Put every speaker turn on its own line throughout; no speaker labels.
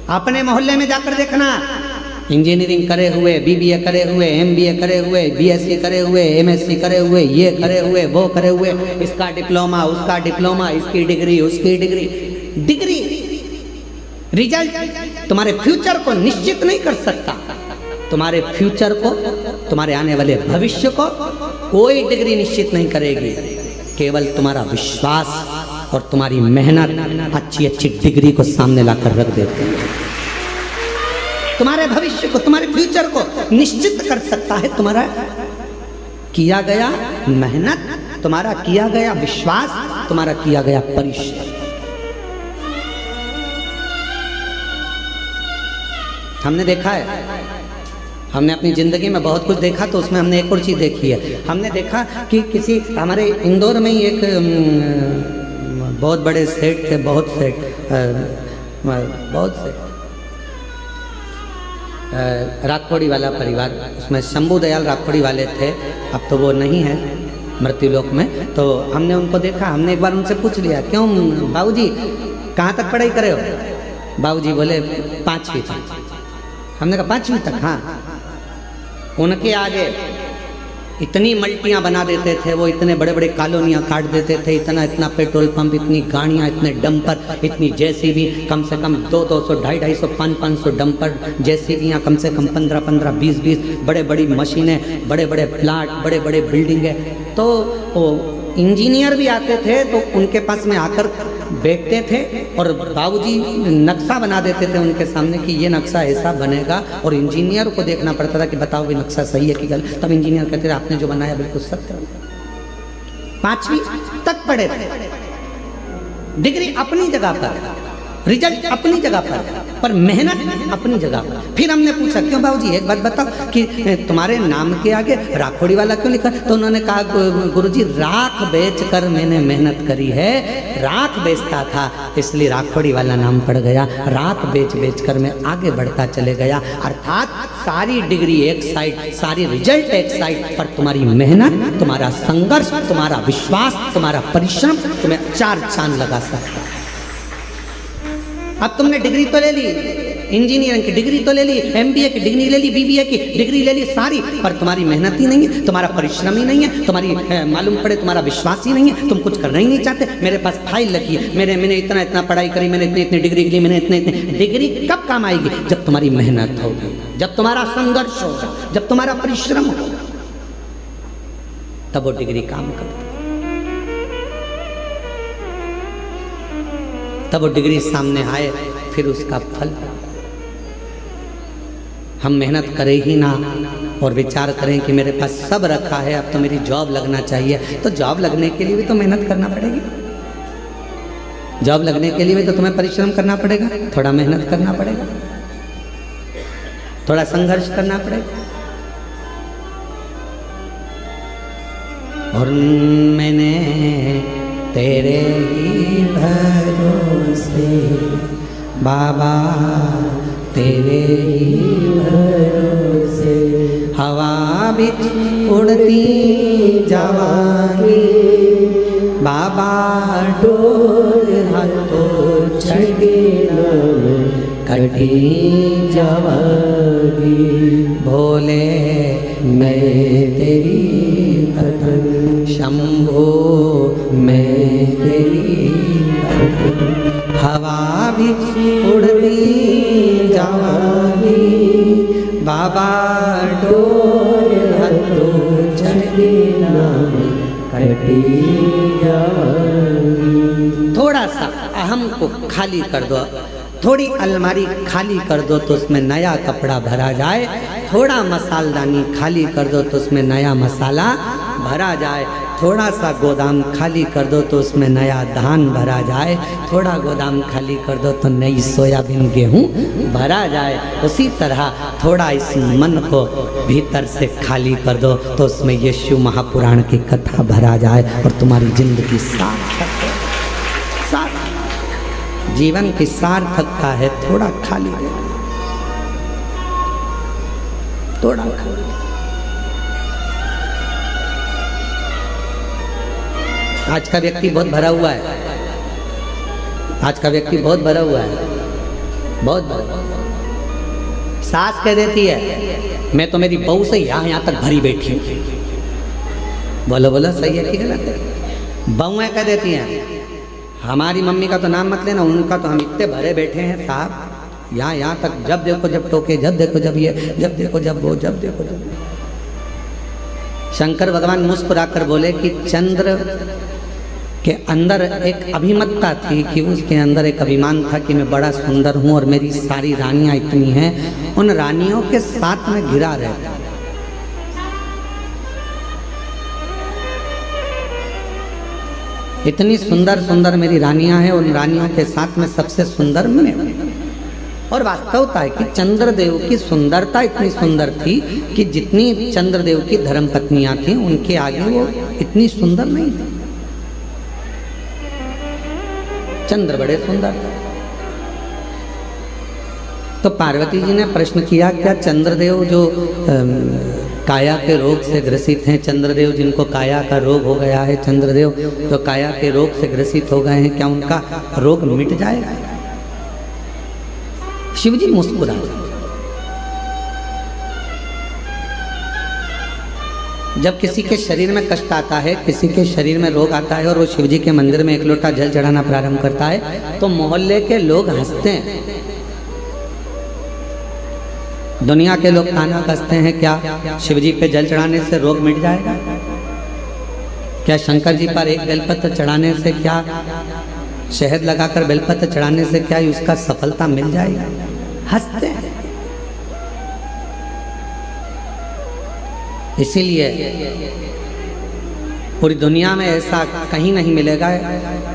अपने मोहल्ले में जाकर देखना, इंजीनियरिंग करे हुए, बीबीए करे हुए, एमबीए करे हुए, बीएससी करे हुए, एमएससी करे हुए, ये करे हुए, वो करे हुए, इसका डिप्लोमा, उसका डिप्लोमा, इसकी डिग्री, उसकी डिग्री। डिग्री रिजल्ट तुम्हारे फ्यूचर को निश्चित नहीं कर सकता। तुम्हारे फ्यूचर को, तुम्हारे आने वाले भविष्य को कोई डिग्री निश्चित नहीं करेगी। केवल तुम्हारा विश्वास और तुम्हारी मेहनत अच्छी अच्छी डिग्री को सामने लाकर रख देते हैं। तुम्हारे भविष्य को, तुम्हारे फ्यूचर को निश्चित कर सकता है तुम्हारा किया गया मेहनत, तुम्हारा किया गया विश्वास, तुम्हारा किया गया परिश्रम। हमने देखा है, हमने अपनी जिंदगी में बहुत कुछ देखा, तो उसमें हमने एक और चीज देखी है। हमने देखा कि किसी हमारे इंदौर में ही एक बहुत बड़े सेठ थे, बहुत से राखोड़ी वाला परिवार, उसमें शंभू दयाल राखोड़ी वाले थे। अब तो वो नहीं है मृत्युलोक में। तो हमने उनको देखा, हमने एक बार उनसे पूछ लिया, क्यों बाबूजी कहाँ तक पढ़ाई करे हो? बाबूजी बोले 5वीं तक। हमने कहा 5वीं तक? हाँ। उनके आगे इतनी मल्टियाँ बना देते थे वो, इतने बड़े बड़े कॉलोनियाँ काट देते थे, इतना इतना पेट्रोल पंप, इतनी गाड़ियाँ, इतने डंपर, इतनी जेसीबी, कम से कम 200, 250, 500 डंपर, जेसीबियाँ कम से कम 15, 20, बड़े बड़ी मशीनें, बड़े बड़े प्लाट, बड़े बड़े बिल्डिंगें। तो वो इंजीनियर भी आते थे तो उनके पास में आकर बैठते थे और बाबूजी नक्शा बना देते थे उनके सामने कि ये नक्शा ऐसा बनेगा, और इंजीनियर को देखना पड़ता था कि बताओ भी नक्शा सही है कि गलत। तब इंजीनियर कहते थे आपने जो बनाया बिल्कुल सत्य। 5वीं तक पढ़े थे, डिग्री अपनी जगह पर, रिजल्ट अपनी जगह पर मेहनत अपनी जगह पर। फिर हमने पूछा, क्यों बाबूजी एक बात बताओ कि तुम्हारे नाम के आगे राखोड़ी वाला क्यों लिखा? तो उन्होंने कहा, गुरुजी राख बेचकर मैंने मेहनत करी है, राख बेचता था इसलिए राखोड़ी वाला नाम पड़ गया। राख बेच कर मैं आगे बढ़ता चले गया। अर्थात सारी डिग्री एक साइड, सारी रिजल्ट एक साइड, पर तुम्हारी मेहनत, तुम्हारा संघर्ष, तुम्हारा विश्वास, तुम्हारा परिश्रम तुम्हें 4 चांद लगा सकता है। अब तुमने डिग्री तो ले ली, इंजीनियरिंग की डिग्री तो ले ली, एमबीए की डिग्री ले ली, बीबीए की डिग्री ले ली सारी, पर तुम्हारी मेहनत ही नहीं है, तुम्हारा परिश्रम ही नहीं है, तुम्हारी मालूम पड़े तुम्हारा विश्वास ही नहीं है, तुम कुछ करना ही नहीं चाहते। मेरे पास फाइल लगी है, मैंने इतना पढ़ाई करी, मैंने इतनी डिग्री ली, मैंने इतने डिग्री कब काम आएगी? जब तुम्हारी मेहनत होगी, जब तुम्हारा संघर्ष होगा, जब तुम्हारा परिश्रम होगा, तब वो डिग्री काम करती, तब वो डिग्री सामने आए, फिर उसका फल। हम मेहनत करें ही ना और विचार करें कि मेरे पास सब रखा है, अब तो मेरी जॉब लगना चाहिए। तो जॉब लगने के लिए भी तो मेहनत करना पड़ेगी, जॉब लगने के लिए भी तो तुम्हें परिश्रम करना पड़ेगा, थोड़ा मेहनत करना पड़ेगा, थोड़ा संघर्ष करना पड़ेगा। और मैंने तेरे ही भरोसे बाबा, तेरे ही भरोसे हवा बिच उड़ती जावांगी बाबा, डोर हाथों छड़ी कटी जावांगी। भोले मैं तेरी भजन, शंभो मैं तेरी भजन, हवा भी उड़ती जावांगी बाबा, डोर हाथों छड़ी कटी जावांगी। थोड़ा सा अहम को खाली कर दो, थोड़ी अलमारी खाली कर दो तो उसमें नया कपड़ा भरा जाए, थोड़ा मसालदानी खाली कर दो तो उसमें नया मसाला भरा जाए, थोड़ा सा गोदाम खाली कर दो तो उसमें नया धान भरा जाए, थोड़ा गोदाम खाली कर दो तो नई सोयाबीन गेहूँ भरा जाए। उसी तरह थोड़ा इस मन को भीतर से खाली कर दो तो उसमें यीशु महापुराण की कथा भरा जाए और तुम्हारी जिंदगी सार्थक है। जीवन की सार्थकता है थोड़ा खाली है, थोड़ा खाली। आज का व्यक्ति बहुत भरा हुआ है, आज का व्यक्ति बहुत भरा हुआ है, बहुत बड़े। सास कह देती है मैं तो मेरी बहू से यहाँ तक भरी बैठी हूँ। बोलो बोलो सही है कि गलत है? बहुएं कह देती हैं हमारी मम्मी का तो नाम मत लेना, उनका तो हम इतने भरे बैठे हैं साहब, यहाँ तक, जब देखो जब टोके, जब देखो जब ये, जब देखो जब वो, जब देखो जब। शंकर भगवान मुस्कुराकर बोले कि चंद्र के अंदर एक अभिमतता थी, कि उसके अंदर एक अभिमान था कि मैं बड़ा सुंदर हूँ और मेरी सारी रानियां इतनी हैं, उन रानियों के साथ में घिरा रहता। इतनी सुंदर सुंदर मेरी रानियां हैं, उन रानियों के साथ में सबसे सुंदर मैं। और वास्तवता है कि चंद्रदेव की सुंदरता इतनी सुंदर थी कि जितनी चंद्रदेव की धर्म पत्नियां थीं उनके आगे वो इतनी सुंदर नहीं थी। चंद्र बड़े सुंदर थे। तो पार्वती जी ने प्रश्न किया क्या चंद्रदेव जो काया के रोग से ग्रसित हैं, चंद्रदेव जिनको काया का रोग हो गया है, चंद्रदेव तो काया के रोग से ग्रसित हो गए हैं, क्या उनका रोग मिट जाएगा? शिवजी मुस्कुराए। जब किसी के शरीर में कष्ट आता है, किसी के शरीर में रोग आता है और वो शिवजी के मंदिर में एक लोटा जल चढ़ाना प्रारंभ करता है तो मोहल्ले के लोग हंसते हैं, दुनिया के लोग ताना कसते हैं, क्या शिवजी पे जल चढ़ाने से रोग मिट जाएगा? क्या शंकर जी पर एक बेलपत्र चढ़ाने से, क्या शहद लगाकर बेलपत्र चढ़ाने से क्या उसका सफलता मिल जाएगी? हंसते हैं। इसीलिए पूरी दुनिया में ऐसा कहीं नहीं मिलेगा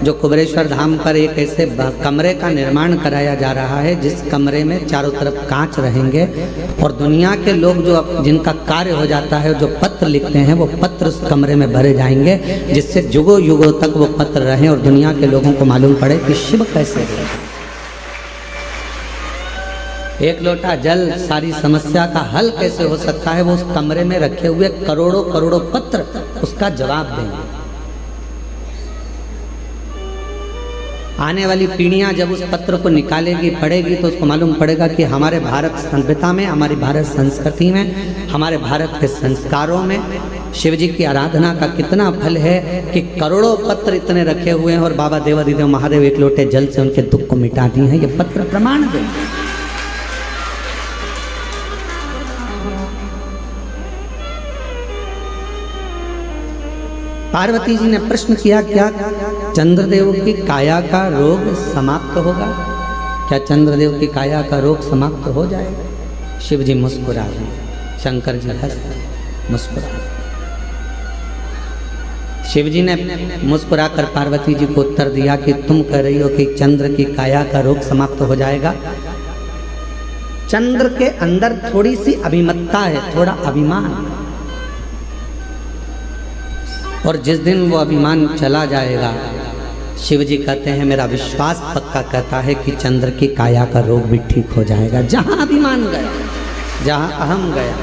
जो कुबेरेश्वर धाम पर एक ऐसे कमरे का निर्माण कराया जा रहा है जिस कमरे में चारों तरफ कांच रहेंगे और दुनिया के लोग जो जिनका कार्य हो जाता है, जो पत्र लिखते हैं, वो पत्र उस कमरे में भरे जाएंगे जिससे युगों युगों तक वो पत्र रहें और दुनिया के लोगों को मालूम पड़े कि शिव कैसे है। एक लोटा जल सारी समस्या का हल कैसे हो सकता है, वो उस कमरे में रखे हुए करोड़ों करोड़ों पत्र उसका जवाब देंगे। आने वाली पीढ़ियां जब उस पत्र को निकालेगी, पढ़ेगी, तो उसको मालूम पड़ेगा कि हमारे भारत सभ्यता में, हमारी भारत संस्कृति में, हमारे भारत के संस्कारों में शिवजी की आराधना का कितना फल है कि करोड़ों पत्र इतने रखे हुए हैं और बाबा देवाधिदेव महादेव एक लोटे जल से उनके दुख को मिटा दिए हैं। ये पत्र प्रमाण देंगे। पार्वती जी ने प्रश्न किया क्या चंद्रदेव की काया का रोग समाप्त होगा? क्या चंद्रदेव की काया का रोग समाप्त हो जाएगा? शिव जी मुस्कुरा रहे, शंकर जी हंस मुस्कुरा। शिव जी ने मुस्कुराकर पार्वती जी को उत्तर दिया कि तुम कह रही हो कि चंद्र की काया का रोग समाप्त हो जाएगा। चंद्र के अंदर थोड़ी सी अभिमतता है, थोड़ा अभिमान, और जिस दिन वो अभिमान चला जाएगा, शिव जी कहते हैं मेरा विश्वास पक्का कहता है कि चंद्र की काया का रोग भी ठीक हो जाएगा। जहाँ अभिमान गया, जहाँ अहम गया,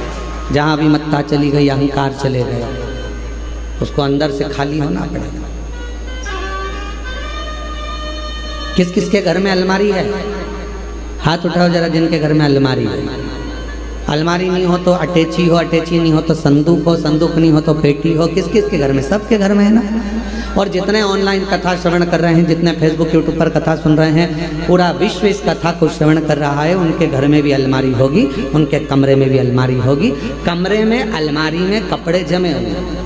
जहाँ अभिमत्ता चली गई, अहंकार चले गया, उसको अंदर से खाली होना पड़ेगा। किस किस के घर में अलमारी है? हाथ उठाओ जरा जिनके घर में अलमारी है। अलमारी नहीं हो तो अटैची हो, अटैची नहीं हो तो संदूक हो, संदूक नहीं हो तो पेटी हो। किस किस के घर में? सबके घर में है ना। और जितने ऑनलाइन कथा श्रवण कर रहे हैं, जितने फेसबुक यूट्यूब पर कथा सुन रहे हैं, पूरा विश्व इस कथा को श्रवण कर रहा है। उनके घर में भी अलमारी होगी, उनके कमरे में भी अलमारी होगी। कमरे में अलमारी में कपड़े जमे होंगे।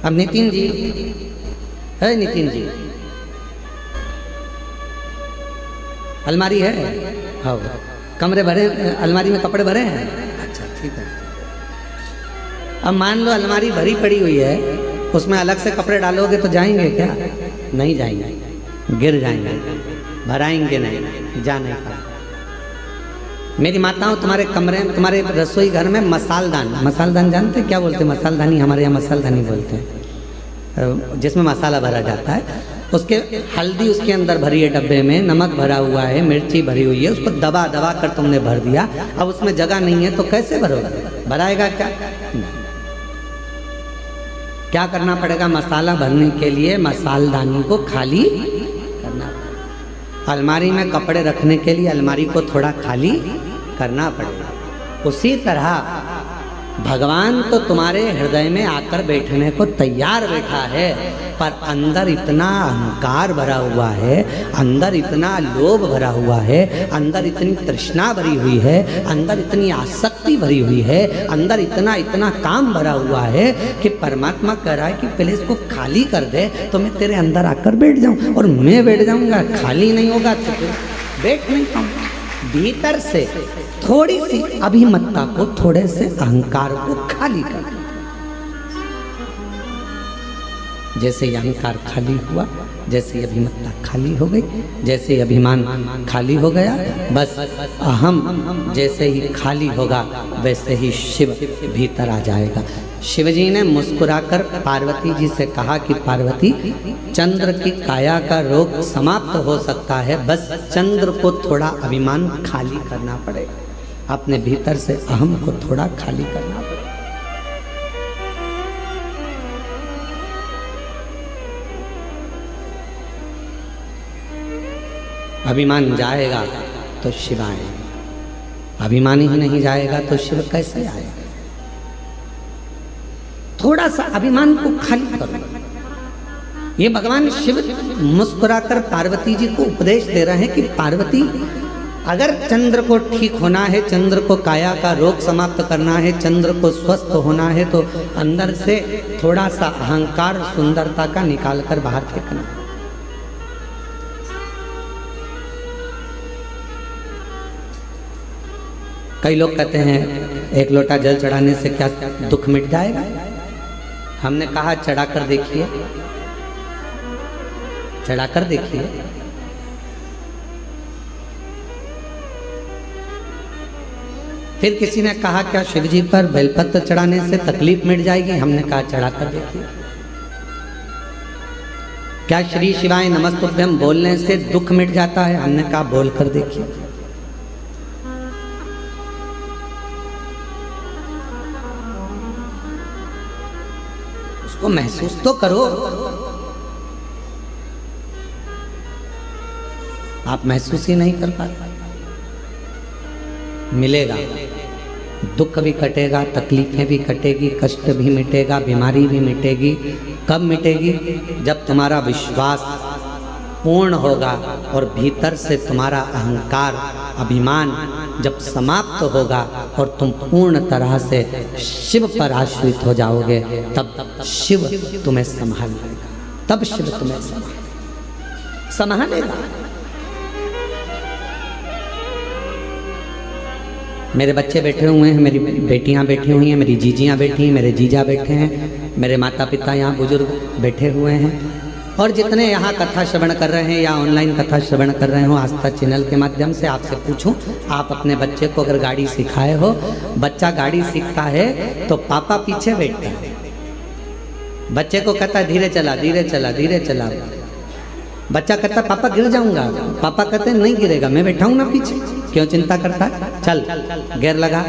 अब नितिन जी है, नितिन जी अलमारी है? हाँ, कमरे भरे, अलमारी में कपड़े भरे हैं? अच्छा ठीक है। अब मान लो अलमारी भरी पड़ी हुई है, उसमें अलग से कपड़े डालोगे तो जाएंगे क्या? नहीं जाएंगे, गिर जाएंगे, भराएंगे नहीं, जा नहीं पाए। मेरी माताओं, तुम्हारे कमरे में, तुम्हारे रसोई घर में मसालदान, मसालदान जानते क्या बोलते हैं? मसालदानी, हमारे यहाँ मसालदानी बोलते हैं, जिसमें मसाला भरा जाता है। उसके हल्दी उसके अंदर भरी है डब्बे में, नमक भरा हुआ है, मिर्ची भरी हुई है, उसको दबा दबा कर तुमने भर दिया। अब उसमें जगह नहीं है तो कैसे भरोगे? भराएगा क्या? क्या करना पड़ेगा? मसाला भरने के लिए मसालदानी को खाली करना पड़ेगा। अलमारी में कपड़े रखने के लिए अलमारी को थोड़ा खाली करना पड़ेगा। उसी तरह भगवान तो तुम्हारे हृदय में आकर बैठने को तैयार बैठा है, पर अंदर इतना अहंकार भरा हुआ है, अंदर इतना लोभ भरा हुआ है, अंदर इतनी तृष्णा भरी हुई है, अंदर इतनी आसक्ति भरी हुई है, अंदर इतना इतना काम भरा हुआ है कि परमात्मा कह रहा है कि पहले इसको खाली कर दे तो मैं तेरे अंदर आकर बैठ जाऊं। और मैं बैठ जाऊंगा, खाली नहीं होगा तो फिर बैठ नहीं पाऊंगा। भीतर से थोड़ी सी अभिमत्ता को, थोड़े से अहंकार को खाली कर। जैसे ही अहंकार खाली हुआ, जैसे ही अभिमत्ता खाली हो गई, जैसे ही अभिमान खाली हो गया, बस अहम जैसे ही खाली होगा वैसे ही शिव भीतर आ जाएगा। शिवजी ने मुस्कुराकर पार्वती जी से कहा कि पार्वती, चंद्र की काया का रोग समाप्त हो सकता है, बस चंद्र को थोड़ा अभिमान खाली करना पड़ेगा, अपने भीतर से अहम को थोड़ा खाली करना पड़ेगा। अभिमान जाएगा तो शिव आएगा, अभिमान ही नहीं जाएगा तो शिव कैसे आएगा? थोड़ा सा अभिमान को खाली करो। ये भगवान शिव मुस्कुराकर पार्वती जी को उपदेश दे रहे हैं कि पार्वती, अगर चंद्र को ठीक होना है, चंद्र को काया का रोग समाप्त करना है, चंद्र को स्वस्थ होना है, तो अंदर से थोड़ा सा अहंकार सुंदरता का निकाल कर बाहर फेंकना। कई लोग कहते हैं एक लोटा जल चढ़ाने से क्या दुख मिट जाएगा? हमने कहा चढ़ाकर देखिए, चढ़ाकर देखिए। फिर किसी ने कहा क्या शिव जी पर बेलपत्र चढ़ाने से तकलीफ मिट जाएगी? हमने कहा चढ़ाकर देखिए। क्या श्री शिवाय नमस्तुभ्यम बोलने से दुख मिट जाता है? हमने कहा बोलकर देखिए। उसको महसूस तो करो। आप महसूस ही नहीं कर पाते। मिलेगा, दुख भी कटेगा, तकलीफें भी कटेगी, कष्ट भी मिटेगा, बीमारी भी मिटेगी। कब मिटेगी? जब तुम्हारा विश्वास पूर्ण होगा और भीतर से तुम्हारा अहंकार, अभिमान जब समाप्त होगा और तुम पूर्ण तरह से शिव पर आश्रित हो जाओगे, तब शिव तुम्हें संभालेगा, तब शिव तुम्हें संभालेगा। मेरे बच्चे बैठे हुए हैं, मेरी बेटियां बैठी हुई हैं, मेरी जीजियां बैठी हैं, मेरे जीजा बैठे हैं, मेरे माता पिता यहाँ बुजुर्ग बैठे हुए हैं, और जितने यहाँ कथा श्रवण कर रहे हैं या ऑनलाइन कथा श्रवण कर रहे हो आस्था चैनल के माध्यम से, आपसे पूछूं, आप अपने बच्चे को अगर गाड़ी सिखाए हो, बच्चा गाड़ी सीखता है तो पापा पीछे बैठता है, बच्चे को कहता है धीरे चला धीरे चला धीरे चला, बच्चा कहता है पापा गिर जाऊंगा, पापा कहते हैं नहीं गिरेगा, मैं बैठा हूं ना पीछे, क्यों चिंता करता है, चल गियर लगा,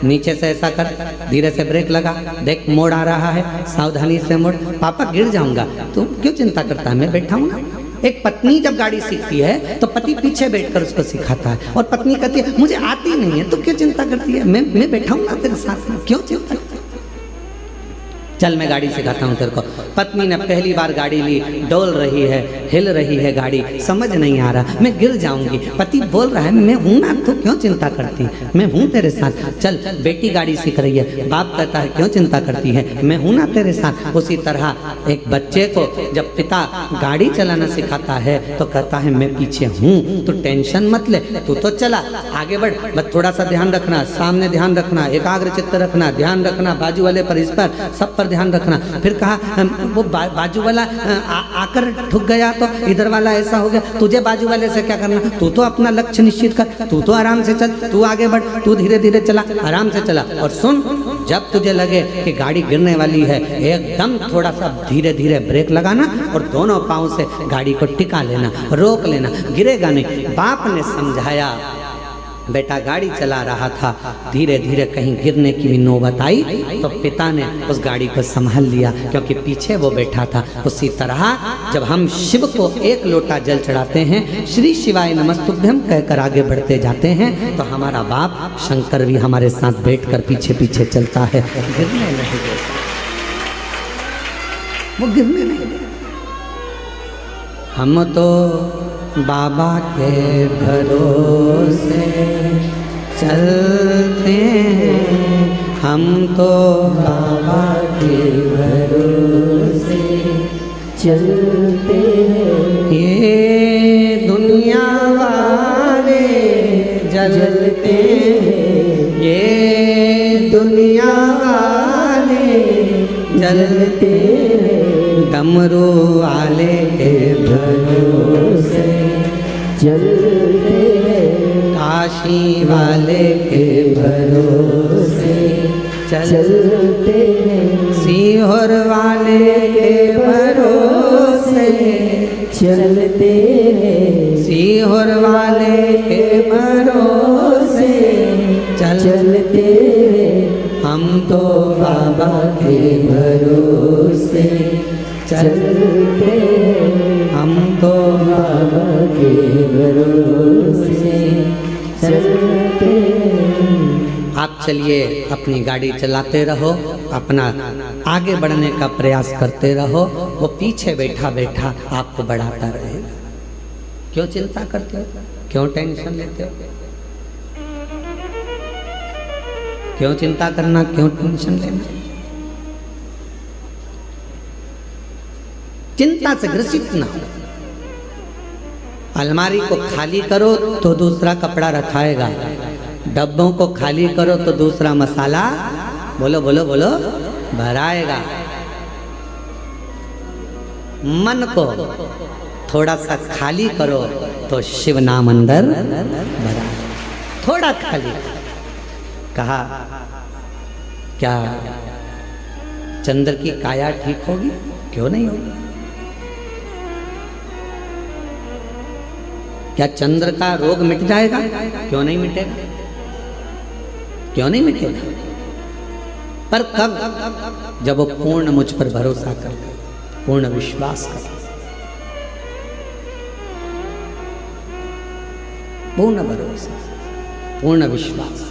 नीचे से ऐसा कर, धीरे से ब्रेक लगा, देख मोड़ आ रहा है, सावधानी से मोड़, पापा गिर जाऊंगा, तू क्यों चिंता करता है, मैं बैठा हूं ना। एक पत्नी जब गाड़ी सीखती है तो पति पीछे बैठकर उसको सिखाता है, और पत्नी कहती है मुझे आती नहीं है, तो क्यों चिंता करती है, मैं बैठा हूं ना तेरे साथ में, क्यों चिंता करती है? चल मैं गाड़ी सिखाता हूँ तेरे को। पत्नी ने पहली बार गाड़ी ली, डोल रही है, हिल रही है गाड़ी, समझ नहीं आ रहा, मैं गिर जाऊंगी, पति बोल रहा है मैं हूं ना, तू क्यों चिंता करती, मैं हूं तेरे साथ, चल। बेटी गाड़ी सीख रही है, बाप कहता है क्यों चिंता करती है, मैं हूं ना तेरे साथ। उसी तरह एक बच्चे को जब पिता गाड़ी चलाना सिखाता है तो कहता है मैं पीछे हूँ, तू टेंशन मत ले, तू तो चला आगे बढ़, बस थोड़ा सा ध्यान रखना, सामने ध्यान रखना, एकाग्र चित्त रखना, ध्यान रखना, बाजू वाले पर, इस पर, सब पर ध्यान रखना। फिर कहा वो बाजू वाला आकर ठुक गया तो इधर वाला ऐसा हो गया, तुझे बाजू वाले से क्या करना, तू तो अपना लक्ष्य निश्चित कर, तू तो आराम से चल, तू आगे बढ़, तू धीरे धीरे चला, आराम से चला। और सुन, जब तुझे लगे कि गाड़ी गिरने वाली है, एकदम थोड़ा सा धीरे धीरे ब्रेक लगाना और दोनों पाँव से गाड़ी को टिका लेना, रोक लेना, गिरेगा नहीं। बाप ने समझाया, बेटा गाड़ी चला रहा था, धीरे धीरे कहीं गिरने की भी नौबत आई तो पिता ने उस गाड़ी को संभाल लिया, क्योंकि पीछे वो बैठा था। उसी तरह जब हम शिव को एक लोटा जल चढ़ाते हैं, श्री शिवाय नमस्तुभ्यं कहकर आगे बढ़ते जाते हैं, तो हमारा बाप शंकर भी हमारे साथ बैठकर पीछे पीछे चलता है, गिरने नहीं देता, वो गिरने नहीं देता। हम तो बाबा के भरोसे चलते हैं, हम तो बाबा के भरोसे चलते हैं। ये दुनिया वाले जलते हैं, ये दुनिया वाले जलते हैं, डमरू वाले के भरोसे चलते हैं, काशी वाले के भरोसे चलते हैं, सीहोर वाले के भरोसे चलते हैं, सीहोर वाले के भरोसे चलते हैं। हम तो बाबा के भरोसे चलते हैं, हम तो बाबा के भरोसे चलते हैं। आप चलिए, अपनी गाड़ी चलाते रहो, अपना आगे बढ़ने का प्रयास करते रहो, वो पीछे बैठा बैठा आपको बढ़ाता रहेगा। क्यों चिंता करते हो, क्यों टेंशन लेते हो, क्यों चिंता करना, क्यों टेंशन लेना। चिंता से ग्रसित ना हो। अलमारी को खाली करो तो दूसरा कपड़ा रखाएगा, डब्बों को खाली करो तो दूसरा मसाला, बोलो बोलो बोलो, भराएगा। मन को थोड़ा सा खाली करो तो शिव नाम अंदर भरा। थोड़ा खाली कहा, क्या चंद्र की काया ठीक होगी? क्यों नहीं होगी? क्या चंद्र का रोग मिट जाएगा? क्यों नहीं मिटेगा? क्यों नहीं मिटेगा? पर कब? जब वो पूर्ण मुझ पर भरोसा कर, पूर्ण विश्वास कर, पूर्ण भरोसा, पूर्ण विश्वास।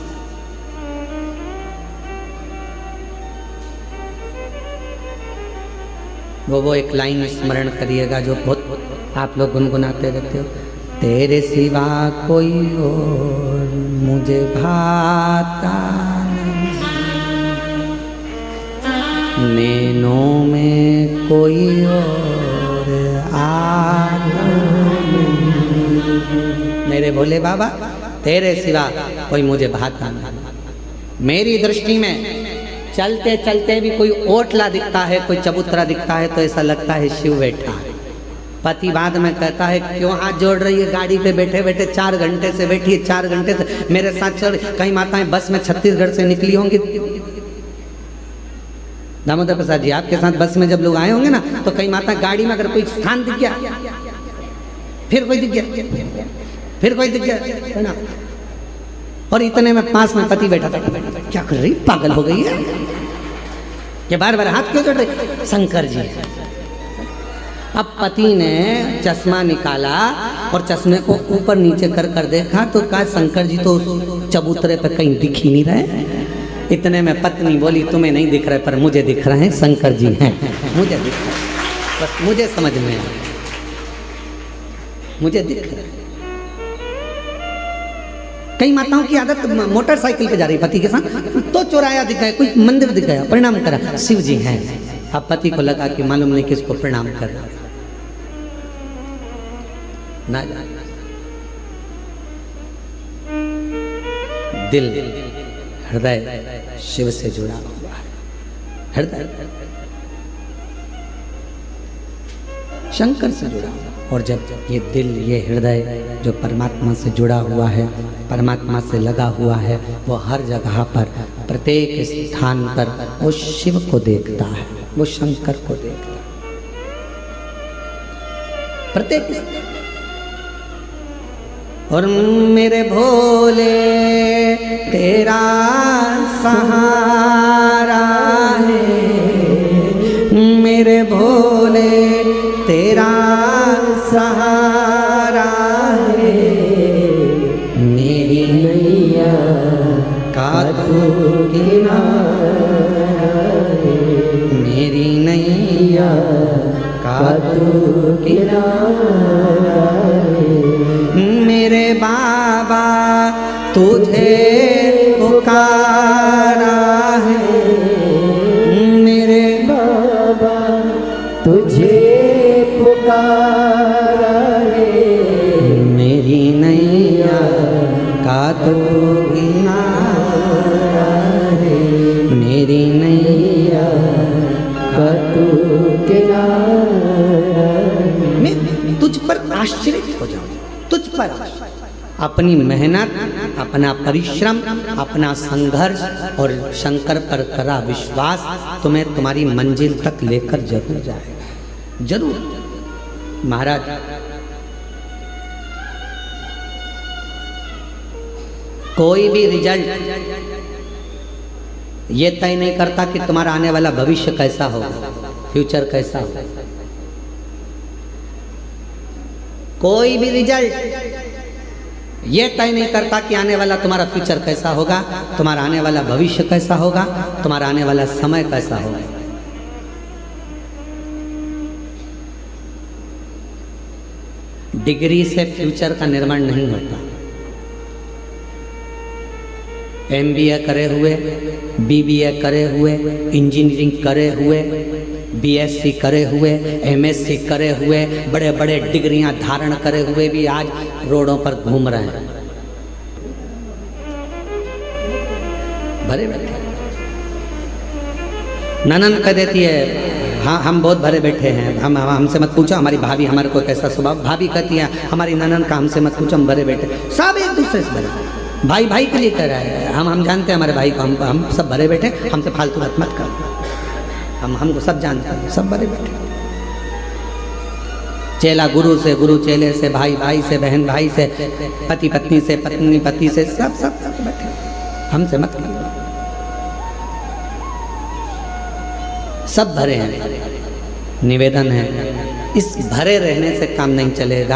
वो एक लाइन स्मरण करिएगा जो बहुत आप लोग गुनगुनाते रहते हो, तेरे सिवा कोई और मुझे भाता नहीं, नैनों में कोई और आता नहीं। मेरे भोले बाबा, तेरे सिवा कोई मुझे भाता नहीं। मेरी दृष्टि में चलते चलते भी कोई ओटला दिखता है, कोई चबूतरा दिखता है तो ऐसा लगता है शिव बैठा है। पति बाद में कहता है, क्यों हाथ जोड़ रही है गाड़ी पे बैठे बैठे, 4 घंटे से बैठी है, 4 घंटे से मेरे साथ चल। कई माताएं बस में छत्तीसगढ़ से निकली होंगी, दामोदर प्रसाद जी आपके साथ बस में जब लोग आए होंगे ना, तो कई माता गाड़ी में अगर कोई स्थान दिख गया, फिर कोई दिख गया, फिर कोई दिख गया, है ना, और इतने में पास में पति बैठा था, क्या कर रही, पागल हो गई है, ये बार बार हाथ क्यों जोड़ रही? शंकर जी। अब पति ने चश्मा निकाला और चश्मे को ऊपर नीचे कर कर देखा तो कहा, शंकर जी तो चबूतरे पर कहीं दिख ही नहीं रहे। इतने में पत्नी बोली, तुम्हें नहीं दिख रहे पर मुझे दिख रहे हैं, शंकर जी हैं, मुझे दिख रहे, बस मुझे समझ में आया, मुझे दिख रहे। कई माताओं की आदत मोटरसाइकिल पे जा रही पति के साथ, तो चौराया दिख गया, कोई मंदिर दिख गया, प्रणाम करा, शिव जी हैं। अब पति को लगा कि मालूम नहीं किसको प्रणाम कर रहा ना, दिल हृदय शिव से जुड़ा हुआ है। हृदय शंकर से जुड़ा। और जब ये दिल, ये हृदय जो परमात्मा से जुड़ा हुआ है, परमात्मा से लगा हुआ है, वो हर जगह पर, प्रत्येक स्थान पर वो शिव को देखता है, वो शंकर को देखता है प्रत्येक। और मेरे भोले तेरा सहारा है, मेरे भोले तेरा सहारा है, मेरी नैया का तू किनारा है, मेरी नैया का तू किनारा है, मेरे बाबा तुझे पुकारा है, मेरे बाबा तुझे पुकारा है, मेरी नैया का तू किनारा है, मेरी नैया का तू किनारा है। मैं तुझ पर आश्रित हो जाऊं, तुझ पर अपनी मेहनत, अपना परिश्रम, अपना संघर्ष और शंकर पर करा विश्वास तुम्हें तुम्हारी मंजिल तक लेकर जरूर जाएगा, जरूर। महाराज कोई भी रिजल्ट ये तय नहीं करता कि तुम्हारा आने वाला भविष्य कैसा होगा, फ्यूचर कैसा होगा। कोई भी रिजल्ट ये तय नहीं करता कि आने वाला तुम्हारा फ्यूचर कैसा होगा, तुम्हारा आने वाला भविष्य कैसा होगा, तुम्हारा आने वाला समय कैसा होगा। डिग्री से फ्यूचर का निर्माण नहीं होता। MBA करे हुए, BBA करे हुए, इंजीनियरिंग करे हुए, BSc करे हुए, MSc करे हुए, बड़े बड़े डिग्रियां धारण करे हुए भी आज रोडों पर घूम रहे हैं, भरे बैठे। ननन कह देती है हाँ हम बहुत भरे बैठे हैं, हमसे मत पूछो हमारी भाभी हमारे को कैसा स्वभाव। भाभी कहती है हमारी ननन का हमसे मत पूछो हम भरे बैठे। सब एक दूसरे से भरे, भाई भाई के लिए कह रहा है। हम जानते हैं हमारे भाई को, हम सब भरे बैठे, हमसे फालतू बात मत करो। हमको सब जानते हैं, सब भरे बैठे। चेला गुरु से, गुरु चेले से, भाई भाई से, बहन भाई से, पति पत्नी से, पत्नी पति से, सब सब सब बैठे। हमसे मत करो, सब भरे हैं। निवेदन है इस भरे रहने से काम नहीं चलेगा,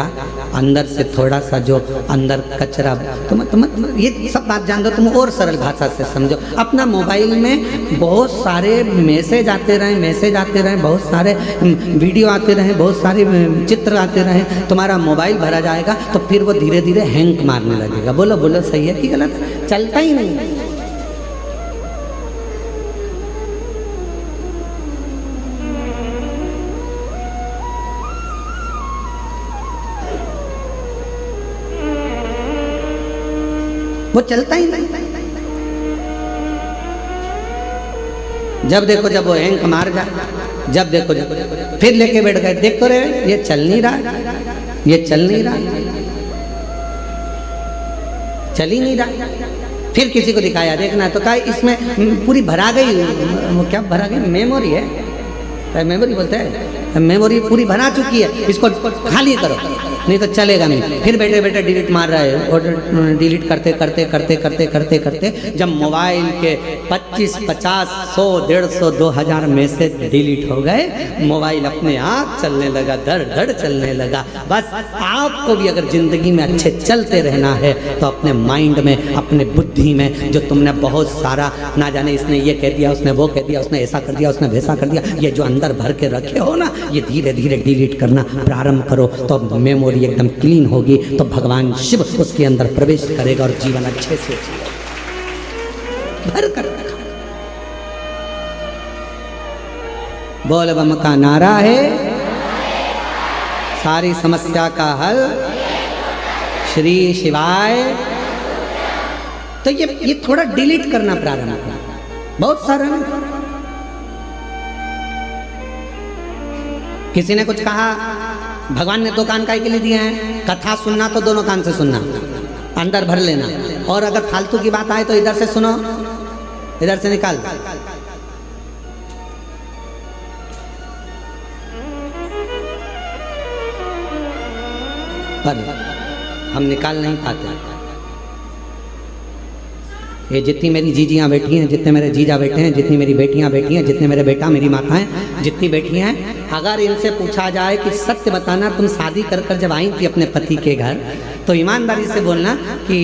अंदर से थोड़ा सा जो अंदर कचरा, तुम ये सब बात जान दो, तुम और सरल भाषा से समझो। अपना मोबाइल में बहुत सारे मैसेज आते रहे, बहुत सारे वीडियो आते रहे, बहुत सारे चित्र आते रहे, तुम्हारा मोबाइल भरा जाएगा तो फिर वो धीरे धीरे हैंग मारने लगेगा। बोलो बोलो सही है कि गलत? चलता ही नहीं। वो चलता ही नहीं। जब देखो जब वो हैंग मार जाए, जब देखो जब फिर लेके बैठ गए, देख तो रहे ये चल नहीं रहा, ये चल नहीं रहा, चल ही नहीं रहा। फिर किसी को दिखाया देखना तो कहा इसमें पूरी भरा गई, वो क्या भरा गई? मेमोरी है, मेमोरी बोलते हैं, मेमोरी पूरी भरा चुकी है, इसको खाली करो नहीं तो चलेगा नहीं। फिर बैठे बैठे डिलीट मार रहा है, और डिलीट करते करते करते करते करते करते जब मोबाइल के 25, 50, 100, 150, 2000 मैसेज डिलीट हो गए, मोबाइल अपने आप चलने लगा, धड़ धड़ चलने लगा। बस आपको भी अगर जिंदगी में अच्छे चलते रहना है तो अपने माइंड में, अपने बुद्धि में जो तुमने बहुत सारा ना जाने इसने ये कह दिया, उसने वो कह दिया, उसने ऐसा कर दिया, उसने वैसा कर दिया, ये जो अंदर भर के रखे हो ना, ये धीरे धीरे डिलीट करना प्रारंभ करो तो मेमोरी एकदम क्लीन होगी, तो भगवान शिव उसके अंदर प्रवेश करेगा और जीवन अच्छे से भर कर रखा। बोल बम का नारा है, सारी समस्या का हल श्री शिवाय। तो ये थोड़ा डिलीट करना प्रारंभ करना, बहुत सारा किसी ने कुछ कहा, भगवान ने 2 कान काहे के लिए दिए हैं? कथा सुनना तो दोनों कान से सुनना, अंदर भर लेना, और अगर फालतू की बात आए तो इधर से सुनो, इधर से निकाल। पर हम निकाल नहीं पाते। ये जितनी मेरी जीजियाँ बैठी हैं, जितने मेरे जीजा बैठे हैं, जितनी मेरी बेटियाँ बैठी हैं, जितने मेरे बेटा मेरी माताएं जितनी बैठी हैं, अगर इनसे पूछा जाए कि सत्य बताना, तुम शादी कर कर जब आई थी अपने पति के घर, तो ईमानदारी से बोलना कि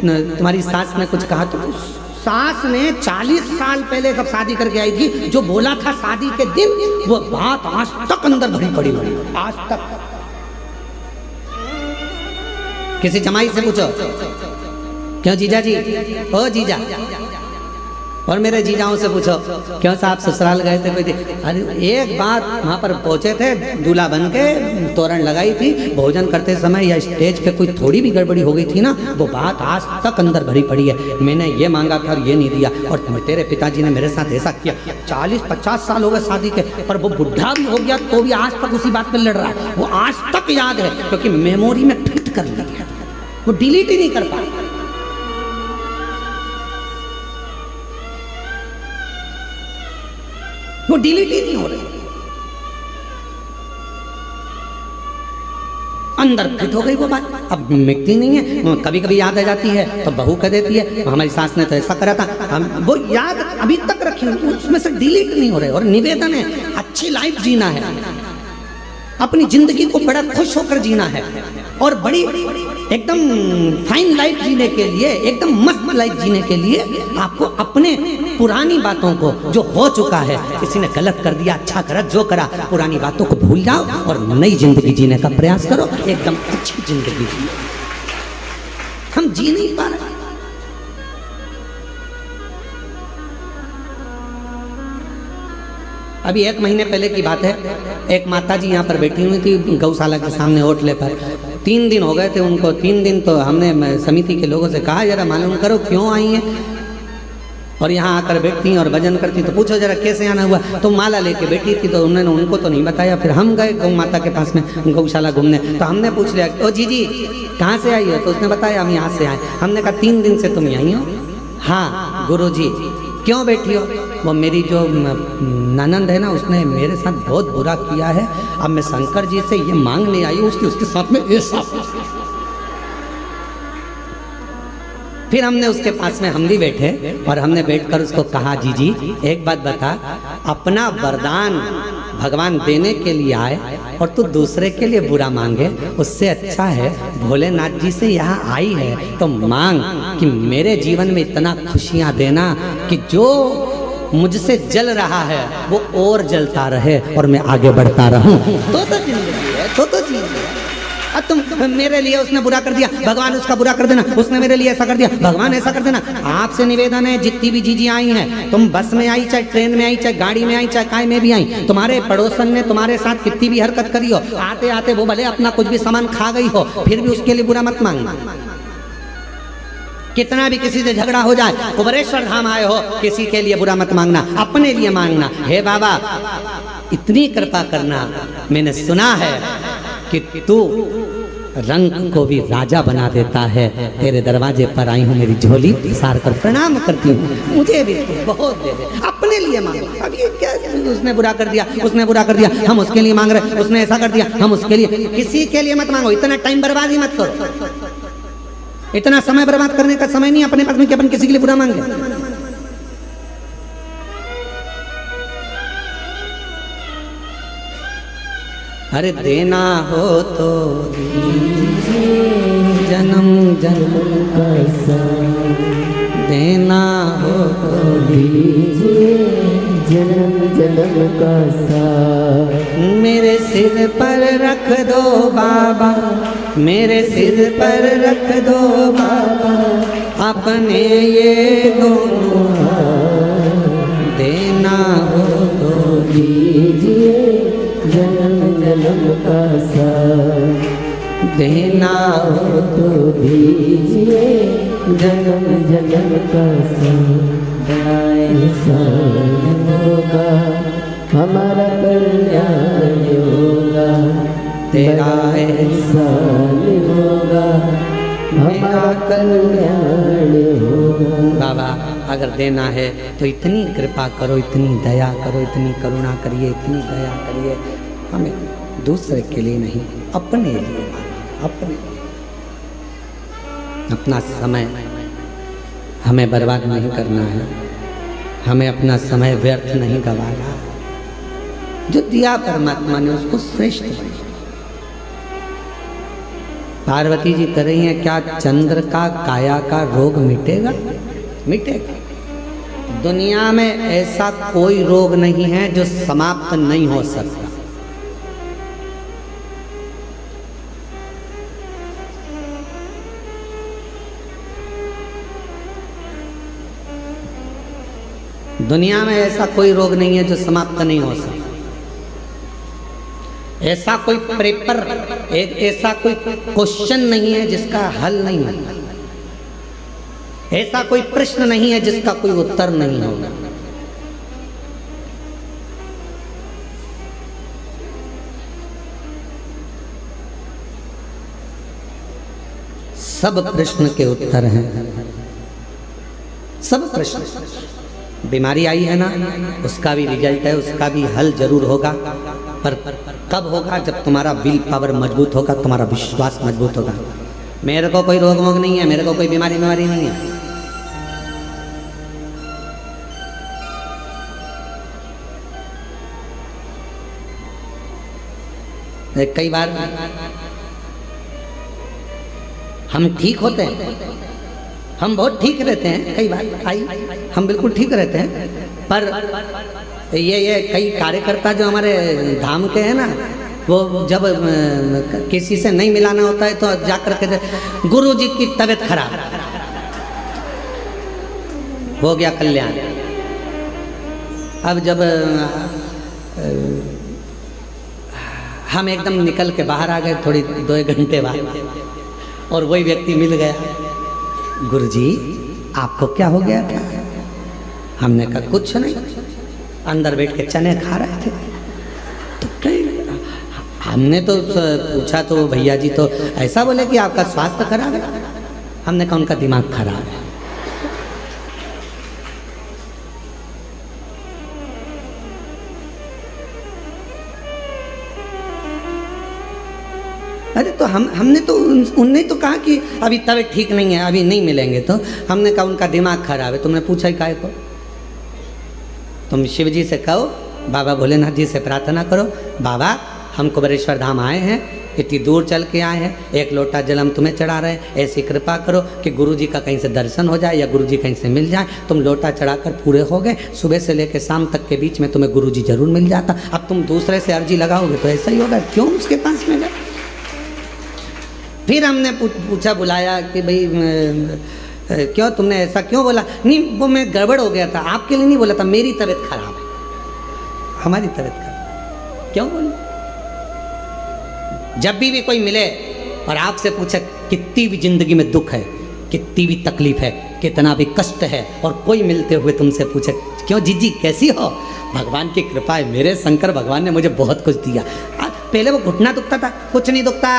तुम्हारी सास ने कुछ कहा, तो सास ने 40 साल पहले जब शादी करके आई थी, जो बोला था शादी के दिन, वो बात आज तक अंदर भरी पड़ी हुई, आज तक। किसी जमाई से पूछो, क्यों जीजा जी, ओ जीजा, और मेरे जीजाओं से पूछो, क्यों साहब ससुराल गए थे कोई? अरे एक बात, वहाँ पर पहुँचे थे, दूल्हा बन के तोरण लगाई थी, भोजन करते समय या स्टेज पे कोई थोड़ी भी गड़बड़ी हो गई थी ना, वो बात आज तक अंदर भरी पड़ी है। मैंने ये मांगा था और ये नहीं दिया, और तेरे पिताजी ने मेरे साथ ऐसा किया। 40-50 साल हो गए शादी के, पर वो बुढ़ा भी हो गया तो भी आज तक उसी बात पर लड़ रहा है। वो आज तक याद है, क्योंकि मेमोरी में फिट कर लिया है, वो डिलीट ही नहीं कर पाया। वो डिलीट ही नहीं हो रही, अंदर फिट हो गई वो बात, अब मिटती नहीं है। कभी कभी याद आ जाती है तो बहू कह देती है, हमारी सास ने तो ऐसा करा था, हम वो याद अभी तक रखी, उसमें से डिलीट नहीं हो रहे। और निवेदन है, अच्छी लाइफ जीना है, अपनी जिंदगी को बड़ा खुश होकर जीना है, और बड़ी एकदम फाइन लाइफ जीने के लिए, एकदम मस्त लाइफ जीने के लिए आपको अपने पुरानी बातों को, जो हो चुका है, किसी ने गलत कर दिया, अच्छा करा, जो करा, पुरानी बातों को भूल जाओ और नई जिंदगी जीने का प्रयास करो, एकदम अच्छी जिंदगी जियो। हम जी नहीं पा रहे। अभी 1 महीने पहले की बात है, एक माता जी यहाँ पर बैठी हुई थी गौशाला के सामने होटले पर। 3 दिन हो गए थे उनको। 3 दिन तो हमने समिति के लोगों से कहा, जरा मालूम करो क्यों आई हैं, और यहाँ आकर बैठती और भजन करती, तो पूछो जरा कैसे आना हुआ। तो माला लेके बैठी थी, तो उन्होंने उनको तो नहीं बताया। फिर हम गए गौ माता के पास में गौशाला घूमने, तो हमने पूछ लिया, ओ जी कहाँ से आई हो? तो उसने बताया हम यहाँ से आए। हमने कहा 3 दिन से तुम यहीं हो? हाँ गुरु जी। क्यों बैठी हो? वो मेरी जो ननंद है ना, उसने मेरे साथ बहुत बुरा किया है, अब मैं शंकर जी से ये मांगने आई हूँ उसके साथ में ऐसा। फिर हमने उसके पास में हम भी बैठे और हमने बैठकर उसको कहा, जी एक बात बता, अपना वरदान भगवान देने के लिए आए और तू दूसरे के लिए बुरा मांगे, उससे अच्छा है भोलेनाथ जी से यहाँ आई है तो मांग कि मेरे जीवन में इतना खुशियाँ देना कि जो मुझसे जल रहा है वो और जलता रहे और मैं आगे बढ़ता रहूं। तो जिंदगी है, तो जिंदगी है। अब तुम मेरे लिए उसने बुरा कर दिया, भगवान उसका बुरा कर देना, उसने मेरे लिए ऐसा कर दिया, भगवान ऐसा कर देना। आपसे निवेदन है, जितनी भी जीजी आई हैं, तुम बस में आई, चाहे ट्रेन में आई, चाहे गाड़ी में आई, चाहे काय में भी आई, तुम्हारे पड़ोसन ने तुम्हारे साथ कितनी भी हरकत करी हो, आते आते वो भले अपना कुछ भी सामान खा गई हो, फिर भी उसके लिए बुरा मत मांगना। कितना भी किसी से झगड़ा हो जाए, कुबरेश्वर धाम आए हो, किसी के लिए बुरा मत मांगना, अपने लिए मांगना। हे बाबा इतनी कृपा करना, मैंने सुना है कि तू रंग को भी राजा बना देता है, तेरे दरवाजे पर आई हूँ, मेरी झोली सार कर प्रणाम करती हूँ, मुझे भी बहुत दे दे, अपने लिए मांगो। अब ये क्या, उसने बुरा कर दिया, उसने बुरा कर दिया, हम उसके लिए मांग रहे, उसने ऐसा कर दिया, हम उसके लिए, किसी के लिए मत मांगो। इतना टाइम बर्बाद ही मत करो, इतना समय बर्बाद करने का समय नहीं अपने पास में कि अपन किसी के लिए बुरा मांगे। अरे देना हो तो जन्म जन्म का देना हो तो दीजिए जन्म जन्म का साथ। मेरे सिर पर रख दो बाबा, मेरे सिर पर रख दो बाबा, अपने ये दोनों देना हो तो दीजिए जन्म जन्म का साथ। देना हो तो दीजिए जन्म जन्म का साथ। बनाए होगा हमारा कल्याण तेरा एहसान होगा, मेरा कल्याण होगा। बाबा अगर देना है तो इतनी कृपा करो, इतनी दया करो, इतनी करुणा करिए, इतनी दया करिए, हमें दूसरे के लिए नहीं, अपने लिए, अपने अपना समय हमें बर्बाद नहीं करना है, हमें अपना समय व्यर्थ नहीं गंवाना। जो दिया परमात्मा ने उसको श्रेष्ठ बनाया। पार्वती जी कह रही हैं, क्या चंद्र का काया का रोग मिटेगा? मिटेगा। दुनिया में ऐसा कोई रोग नहीं है जो समाप्त नहीं हो सकता। दुनिया में ऐसा कोई रोग नहीं है जो समाप्त नहीं हो सकता। ऐसा कोई पेपर, एक ऐसा कोई क्वेश्चन नहीं है जिसका हल नहीं है। ऐसा कोई प्रश्न नहीं है जिसका कोई उत्तर नहीं होगा। सब प्रश्न के उत्तर हैं, सब प्रश्न। बीमारी आई है ना, उसका भी रिजल्ट है, उसका भी हल जरूर होगा, पर कब होगा? जब तुम्हारा विल पावर मजबूत होगा, तुम्हारा विश्वास मजबूत होगा। मेरे को कोई रोग वोग नहीं है, मेरे को कोई बीमारी नहीं है। कई बार हम ठीक होते हैं, हम बहुत ठीक रहते हैं, कई बार हम बिल्कुल ठीक रहते हैं, पर ये कई कार्यकर्ता जो हमारे धाम के हैं ना, वो जब किसी से नहीं मिलाना होता है तो जाकर के गुरु जी की तबीयत खराब, हो गया कल्याण। अब जब हम एकदम निकल के बाहर आ गए थोड़ी 2 घंटे बाद, और वही व्यक्ति मिल गया, गुरुजी आपको क्या हो गया था? हमने कहा कुछ नहीं, अंदर बैठ के चने खा रहे थे। तो कहीं हमने तो पूछा तो भैया जी तो ऐसा बोले कि आपका स्वास्थ्य खराब है। हमने कहा उनका दिमाग खराब है। अरे तो हमने तो उनने तो कहा कि अभी तबीयत ठीक नहीं है, अभी नहीं मिलेंगे। तो हमने कहा उनका दिमाग खराब है। तुमने पूछा ही काहे को? तुम शिव जी से कहो, बाबा भोलेनाथ जी से प्रार्थना करो, बाबा हम कुबेरेश्वर धाम आए हैं, इतनी दूर चल के आए हैं, 1 लोटा जल हम तुम्हें चढ़ा रहे हैं, ऐसी कृपा करो कि गुरुजी का कहीं से दर्शन हो जाए या गुरुजी कहीं से मिल जाए। तुम लोटा चढ़ाकर पूरे हो गए, सुबह से लेकर शाम तक के बीच में तुम्हें गुरुजी जरूर मिल जाता। अब तुम दूसरे से अर्जी लगाओगे तो ऐसा ही होगा, क्यों उसके पास में जाए? फिर हमने पूछा, बुलाया कि भाई क्यों तुमने ऐसा क्यों बोला? नहीं वो मैं गड़बड़ हो गया था, आपके लिए नहीं बोला था, मेरी तबीयत खराब है, हमारी तबीयत खराब। क्यों बोले? जब भी कोई मिले और आपसे पूछे कितनी भी जिंदगी में दुख है, कितनी भी तकलीफ है, कितना भी कष्ट है, और कोई मिलते हुए तुमसे पूछे क्यों जीजी कैसी हो? भगवान की कृपा है, मेरे शंकर भगवान ने मुझे बहुत कुछ दिया। पहले वो घुटना दुखता था, कुछ नहीं दुखता।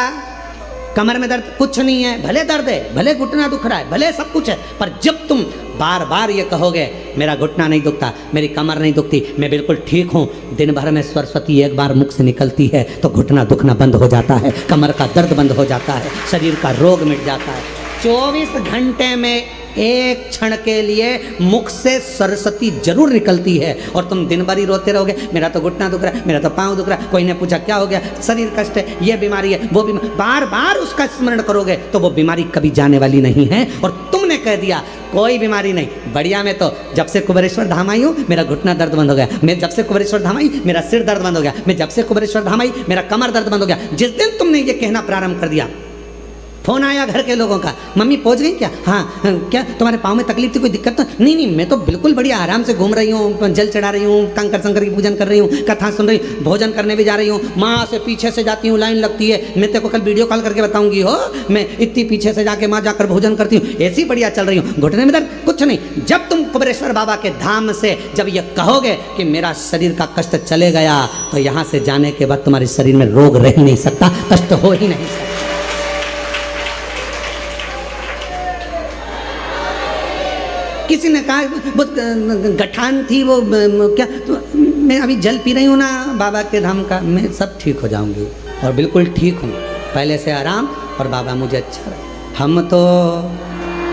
कमर में दर्द, कुछ नहीं है, भले दर्द है, भले घुटना दुख रहा है, भले सब कुछ है, पर जब तुम बार बार ये कहोगे मेरा घुटना नहीं दुखता, मेरी कमर नहीं दुखती, मैं बिल्कुल ठीक हूँ, दिन भर में सरस्वती एक बार मुख से निकलती है तो घुटना दुखना बंद हो जाता है, कमर का दर्द बंद हो जाता है, शरीर का रोग मिट जाता है। 24 घंटे में एक क्षण के लिए मुख से सरस्वती जरूर निकलती है, और तुम दिन भर ही रोते रहोगे मेरा तो घुटना दुख रहा है, मेरा तो पाँव दुख रहा है। कोई ने पूछा क्या हो गया? शरीर कष्ट है, ये बीमारी है, वो बीमारी, बार बार उसका स्मरण करोगे तो वो बीमारी कभी जाने वाली नहीं है। और तुमने कह दिया कोई बीमारी नहीं, बढ़िया, मैं तो जब से कुबेरेश्वर धाम आई हूँ मेरा घुटना दर्द बंद हो गया, मैं जब से कुबेरेश्वर धाम आई मेरा सिर दर्द बंद हो गया, मैं जब से कुबेरेश्वर धाम आई मेरा कमर दर्द बंद हो गया। जिस दिन तुमने ये कहना प्रारंभ कर दिया, फोन आया घर के लोगों का, मम्मी पहुंच गई क्या? हाँ। क्या तुम्हारे पाँव में तकलीफ थी, कोई दिक्कत तो नहीं? नहीं, मैं तो बिल्कुल बढ़िया आराम से घूम रही हूँ, जल चढ़ा रही हूँ, कंकर शंकर की पूजन कर रही हूँ, कथा सुन रही हूँ, भोजन करने भी जा रही हूँ, माँ से पीछे से जाती हूँ, लाइन लगती है, मैं तेरे को कल वीडियो कॉल करके बताऊंगी हो, मैं इतनी पीछे से जाके माँ जाकर भोजन करती हूँ, ऐसी बढ़िया चल रही हूँ, घुटने में दर्द कुछ नहीं। जब तुम कुबेरेश्वर बाबा के धाम से जब ये कहोगे कि मेरा शरीर का कष्ट चले गया, तो यहाँ से जाने के बाद तुम्हारे शरीर में रोग रह ही नहीं सकता, कष्ट हो ही नहीं सकता। किसी ने कहा बहुत गठान थी वो क्या, तो मैं अभी जल पी रही हूँ ना बाबा के धाम का, मैं सब ठीक हो जाऊंगी और बिल्कुल ठीक हूँ, पहले से आराम, और बाबा मुझे अच्छा रहे। हम तो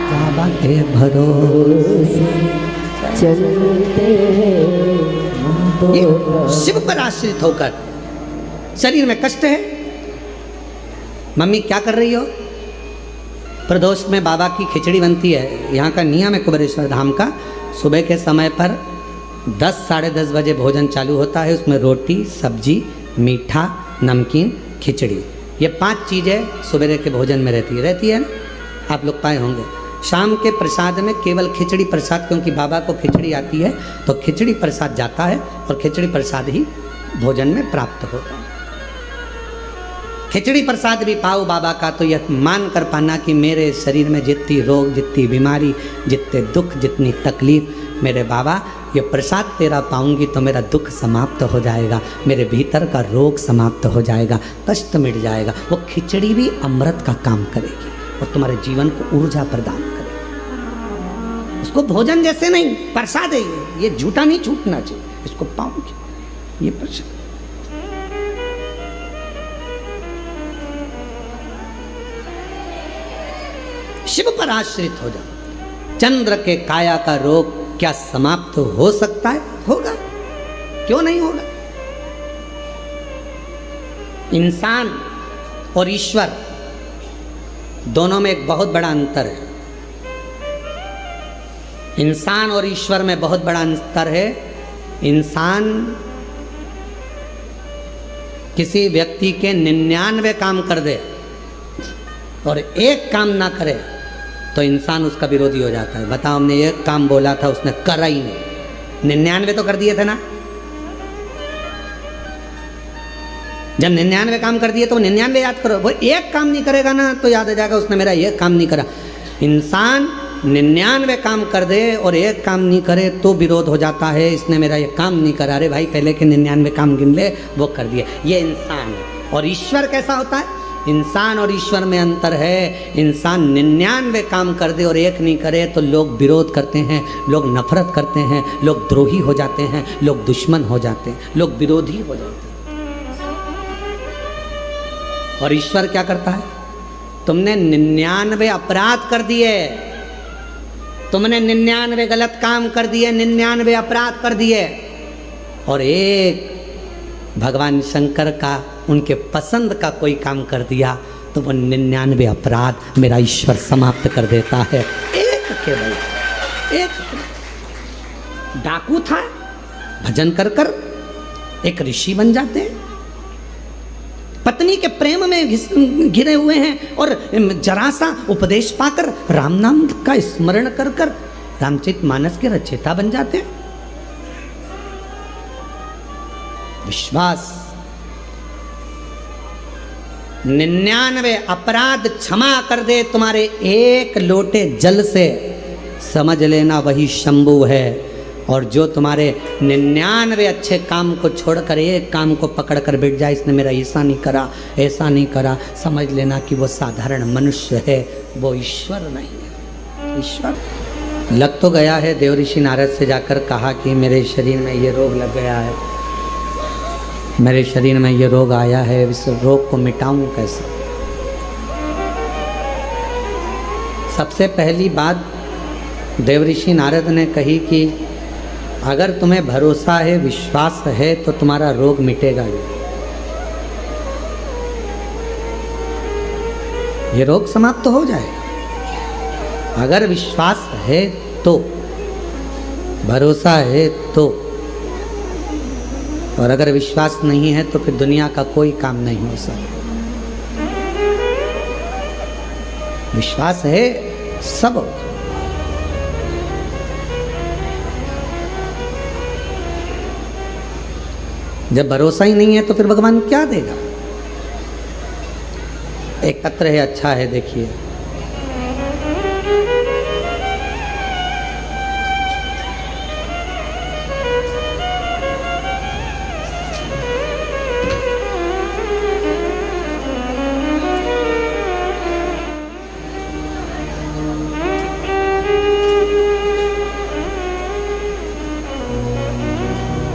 बाबा के भरोसे चलते शिव पर आश्रित होकर। शरीर में कष्ट है, मम्मी क्या कर रही हो? प्रदोष में बाबा की खिचड़ी बनती है, यहाँ का नियम है कुबेरेश्वर धाम का, सुबह के समय पर 10 साढ़े 10 बजे भोजन चालू होता है, उसमें रोटी सब्जी मीठा नमकीन खिचड़ी, ये 5 चीज़ें सुबह के भोजन में रहती है, आप लोग पाए होंगे। शाम के प्रसाद में केवल खिचड़ी प्रसाद, क्योंकि बाबा को खिचड़ी आती है तो खिचड़ी प्रसाद जाता है और खिचड़ी प्रसाद ही भोजन में प्राप्त होता है। खिचड़ी प्रसाद भी पाओ बाबा का तो यह मान कर पाना कि मेरे शरीर में जितनी रोग, जितनी बीमारी, जितने दुख, जितनी तकलीफ, मेरे बाबा ये प्रसाद तेरा पाऊंगी तो मेरा दुख समाप्त हो जाएगा, मेरे भीतर का रोग समाप्त हो जाएगा, कष्ट मिट जाएगा। वो खिचड़ी भी अमृत का काम करेगी और तुम्हारे जीवन को ऊर्जा प्रदान करेगी। उसको भोजन जैसे नहीं, प्रसाद है ये झूठा नहीं छूटना चाहिए, इसको पाऊंगी ये प्रसाद। शिव पर आश्रित हो जाओ। चंद्र के काया का रोग क्या समाप्त हो सकता है? होगा, क्यों नहीं होगा? इंसान और ईश्वर दोनों में एक बहुत बड़ा अंतर है। इंसान और ईश्वर में बहुत बड़ा अंतर है। इंसान किसी व्यक्ति के 99 काम कर दे और एक काम ना करे तो इंसान उसका विरोधी हो जाता है। बताओ, हमने एक काम बोला था उसने करा ही नहीं, 99 तो कर दिए थे ना। जब 99 काम कर दिए तो 99 याद करो, वो एक काम नहीं करेगा ना तो याद आ जाएगा उसने मेरा एक काम नहीं करा। इंसान 99 काम कर दे और एक काम नहीं करे तो विरोध हो जाता है, इसने मेरा ये काम नहीं करा। अरे भाई पहले के 99 काम गिन ले, वो कर दिए। ये इंसान है। और ईश्वर कैसा होता है? इंसान और ईश्वर में अंतर है। इंसान 99 काम कर दे और एक नहीं करे तो लोग विरोध करते हैं, लोग नफरत करते हैं, लोग द्रोही हो जाते हैं, लोग दुश्मन हो जाते हैं, लोग विरोधी हो जाते हैं। और ईश्वर क्या करता है? तुमने 99 अपराध कर दिए, तुमने 99 गलत काम कर दिए, 99 अपराध कर दिए, और एक भगवान शंकर का, उनके पसंद का कोई काम कर दिया तो वो 99 अपराध मेरा ईश्वर समाप्त कर देता है। एक केवल एक डाकू था, भजन कर कर एक ऋषि बन जाते हैं। पत्नी के प्रेम में घिरे हुए हैं और जरा सा उपदेश पाकर राम नाम का स्मरण कर कर रामचरितमानस के रचयिता बन जाते हैं। विश्वास, 99 अपराध क्षमा कर दे तुम्हारे एक लोटे जल से, समझ लेना वही शंभु है। और जो तुम्हारे 99 अच्छे काम को छोड़कर एक काम को पकड़ कर बैठ जाए, इसने मेरा ऐसा नहीं करा, ऐसा नहीं करा, समझ लेना कि वो साधारण मनुष्य है, वो ईश्वर नहीं है। ईश्वर लग तो गया है, देव ऋषि नारद से जाकर कहा कि मेरे शरीर में ये रोग लग गया है, मेरे शरीर में ये रोग आया है, इस रोग को मिटाऊं कैसे? सबसे पहली बात देव ऋषि नारद ने कही कि अगर तुम्हें भरोसा है, विश्वास है तो तुम्हारा रोग मिटेगा ही। ये रोग समाप्त हो जाएगा अगर विश्वास है तो, भरोसा है तो। और अगर विश्वास नहीं है तो फिर दुनिया का कोई काम नहीं हो सकता। विश्वास है सब। जब भरोसा ही नहीं है तो फिर भगवान क्या देगा। एक पत्र है, अच्छा है, देखिए।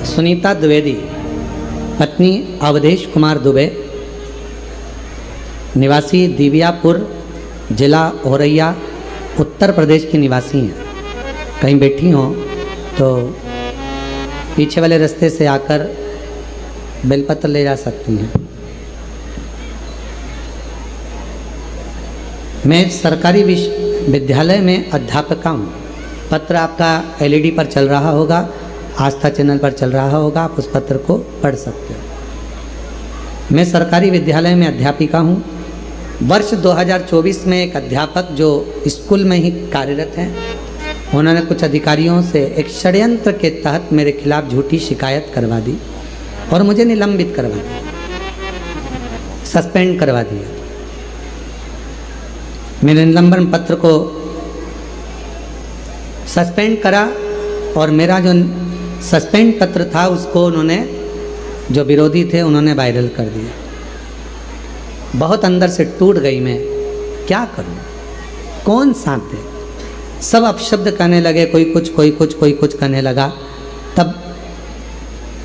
सुनीता द्विवेदी, पत्नी अवधेश कुमार दुबे, निवासी दिव्यापुर, जिला औरैया, उत्तर प्रदेश की निवासी हैं। कहीं बैठी हों तो पीछे वाले रास्ते से आकर बेलपत्र ले जा सकती हैं। मैं सरकारी विश्वविद्यालय में अध्यापिका हूँ। पत्र आपका एलईडी पर चल रहा होगा, आस्था चैनल पर चल रहा होगा, आप उस पत्र को पढ़ सकते हो। मैं सरकारी विद्यालय में अध्यापिका हूँ। वर्ष 2024 में एक अध्यापक जो स्कूल में ही कार्यरत हैं, उन्होंने कुछ अधिकारियों से एक षड्यंत्र के तहत मेरे खिलाफ झूठी शिकायत करवा दी और मुझे निलंबित करवा दिया, सस्पेंड करवा दिया। मेरे निलंबन पत्र को सस्पेंड करा और मेरा जो सस्पेंड पत्र था उसको उन्होंने, जो विरोधी थे, उन्होंने वायरल कर दिया। बहुत अंदर से टूट गई मैं, क्या करूं, कौन साथ है। सब अपशब्द कहने लगे, कोई कुछ कोई कुछ कोई कुछ कहने लगा। तब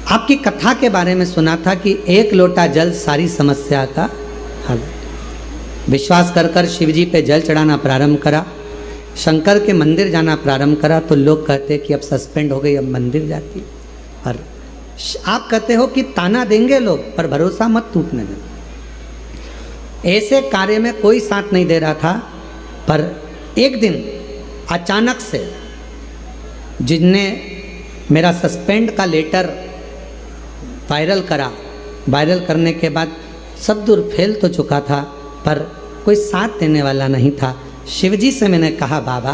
आपकी कथा के बारे में सुना था कि एक लोटा जल सारी समस्या का हल। विश्वास कर कर शिव जी पे जल चढ़ाना प्रारंभ करा, शंकर के मंदिर जाना प्रारंभ करा, तो लोग कहते कि अब सस्पेंड हो गई, अब मंदिर जाती। और आप कहते हो कि ताना देंगे लोग, पर भरोसा मत टूटने देना। ऐसे कार्य में कोई साथ नहीं दे रहा था, पर एक दिन अचानक से जिनने मेरा सस्पेंड का लेटर वायरल करा, वायरल करने के बाद सब दूर फैल तो चुका था, पर कोई साथ देने वाला नहीं था। शिवजी से मैंने कहा, बाबा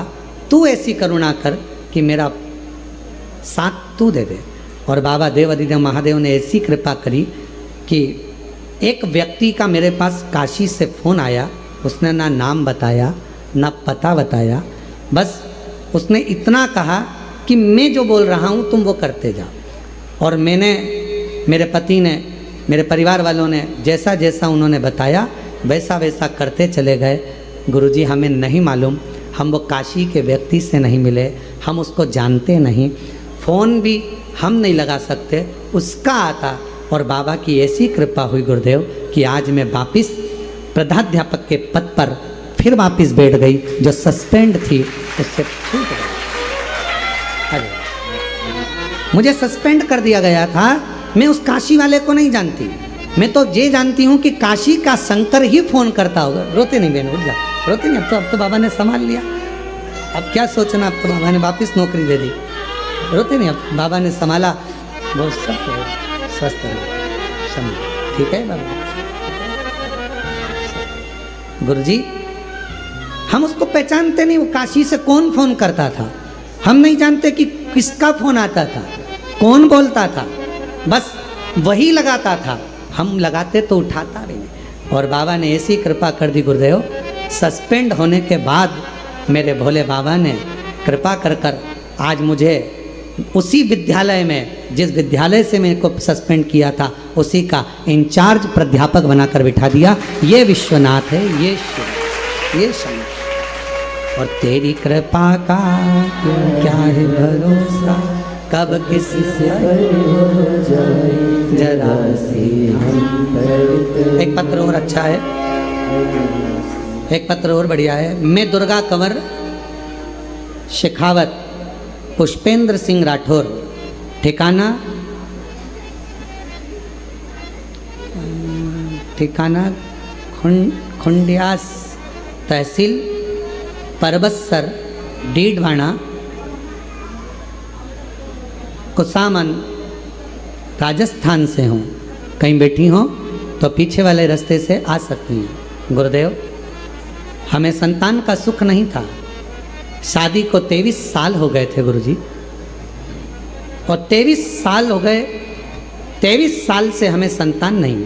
तू ऐसी करुणा कर कि मेरा साथ तू दे दे। और बाबा देव अधिदेव महादेव ने ऐसी कृपा करी कि एक व्यक्ति का मेरे पास काशी से फ़ोन आया। उसने ना नाम बताया ना पता बताया, बस उसने इतना कहा कि मैं जो बोल रहा हूँ तुम वो करते जाओ। और मैंने, मेरे पति ने, मेरे परिवार वालों ने जैसा जैसा उन्होंने बताया वैसा वैसा करते चले गए। गुरुजी हमें नहीं मालूम, हम वो काशी के व्यक्ति से नहीं मिले, हम उसको जानते नहीं, फ़ोन भी हम नहीं लगा सकते, उसका आता। और बाबा की ऐसी कृपा हुई गुरुदेव कि आज मैं वापिस प्रधानाध्यापक के पद पर फिर वापिस बैठ गई। जो सस्पेंड थी उससे छूट गई। अरे मुझे सस्पेंड कर दिया गया था, मैं उस काशी वाले को नहीं जानती, मैं तो ये जानती हूँ कि काशी का शंकर ही फ़ोन करता होगा। रोते नहीं बहन, उठ जा, रोते नहीं। अब तो बाबा ने संभाल लिया, अब क्या सोचना, अब तो बाबा ने वापस नौकरी दे दी। रोते नहीं, अब बाबा ने संभाला, बहुत सब स्वस्थ है, ठीक है बाबा। गुरुजी हम उसको पहचानते नहीं, वो काशी से कौन फ़ोन करता था, हम नहीं जानते कि किसका फ़ोन आता था, कौन बोलता था, बस वही लगाता था, हम लगाते तो उठाता भी नहीं। और बाबा ने ऐसी कृपा कर दी गुरुदेव, सस्पेंड होने के बाद मेरे भोले बाबा ने कृपा कर कर आज मुझे उसी विद्यालय में, जिस विद्यालय से मेरे को सस्पेंड किया था, उसी का इंचार्ज प्राध्यापक बनाकर बिठा दिया। ये विश्वनाथ है, ये शिव, ये शंकर। और तेरी कृपा का क्या है भरोसा, कब किससे हो जाए जरा सी हम पर। एक पत्र और अच्छा है, एक पत्र और बढ़िया है। मैं दुर्गा कंवर शेखावत पुष्पेंद्र सिंह राठौर, ठिकाना खुंडियास, तहसील परबतसर, डीडवाना, कुसामन, राजस्थान से हूँ। कहीं बैठी हो तो पीछे वाले रास्ते से आ सकती हैं। गुरुदेव हमें संतान का सुख नहीं था। शादी को 23 साल हो गए थे गुरुजी, और 23 साल हो गए, 23 साल से हमें संतान नहीं,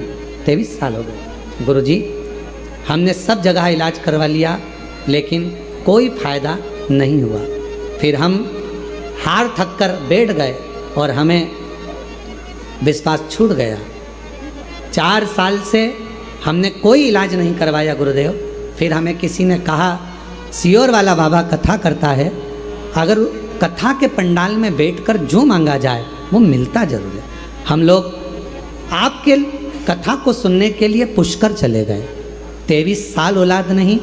23 साल हो गए गुरुजी। हमने सब जगह इलाज करवा लिया लेकिन कोई फायदा नहीं हुआ। फिर हम हार थक कर बैठ गए और हमें विश्वास छूट गया। 4 साल से हमने कोई इलाज नहीं करवाया गुरुदेव। फिर हमें किसी ने कहा सियोर वाला बाबा कथा करता है, अगर कथा के पंडाल में बैठकर जो मांगा जाए वो मिलता जरूर है। हम लोग आपके कथा को सुनने के लिए पुष्कर चले गए। 23 साल औलाद नहीं,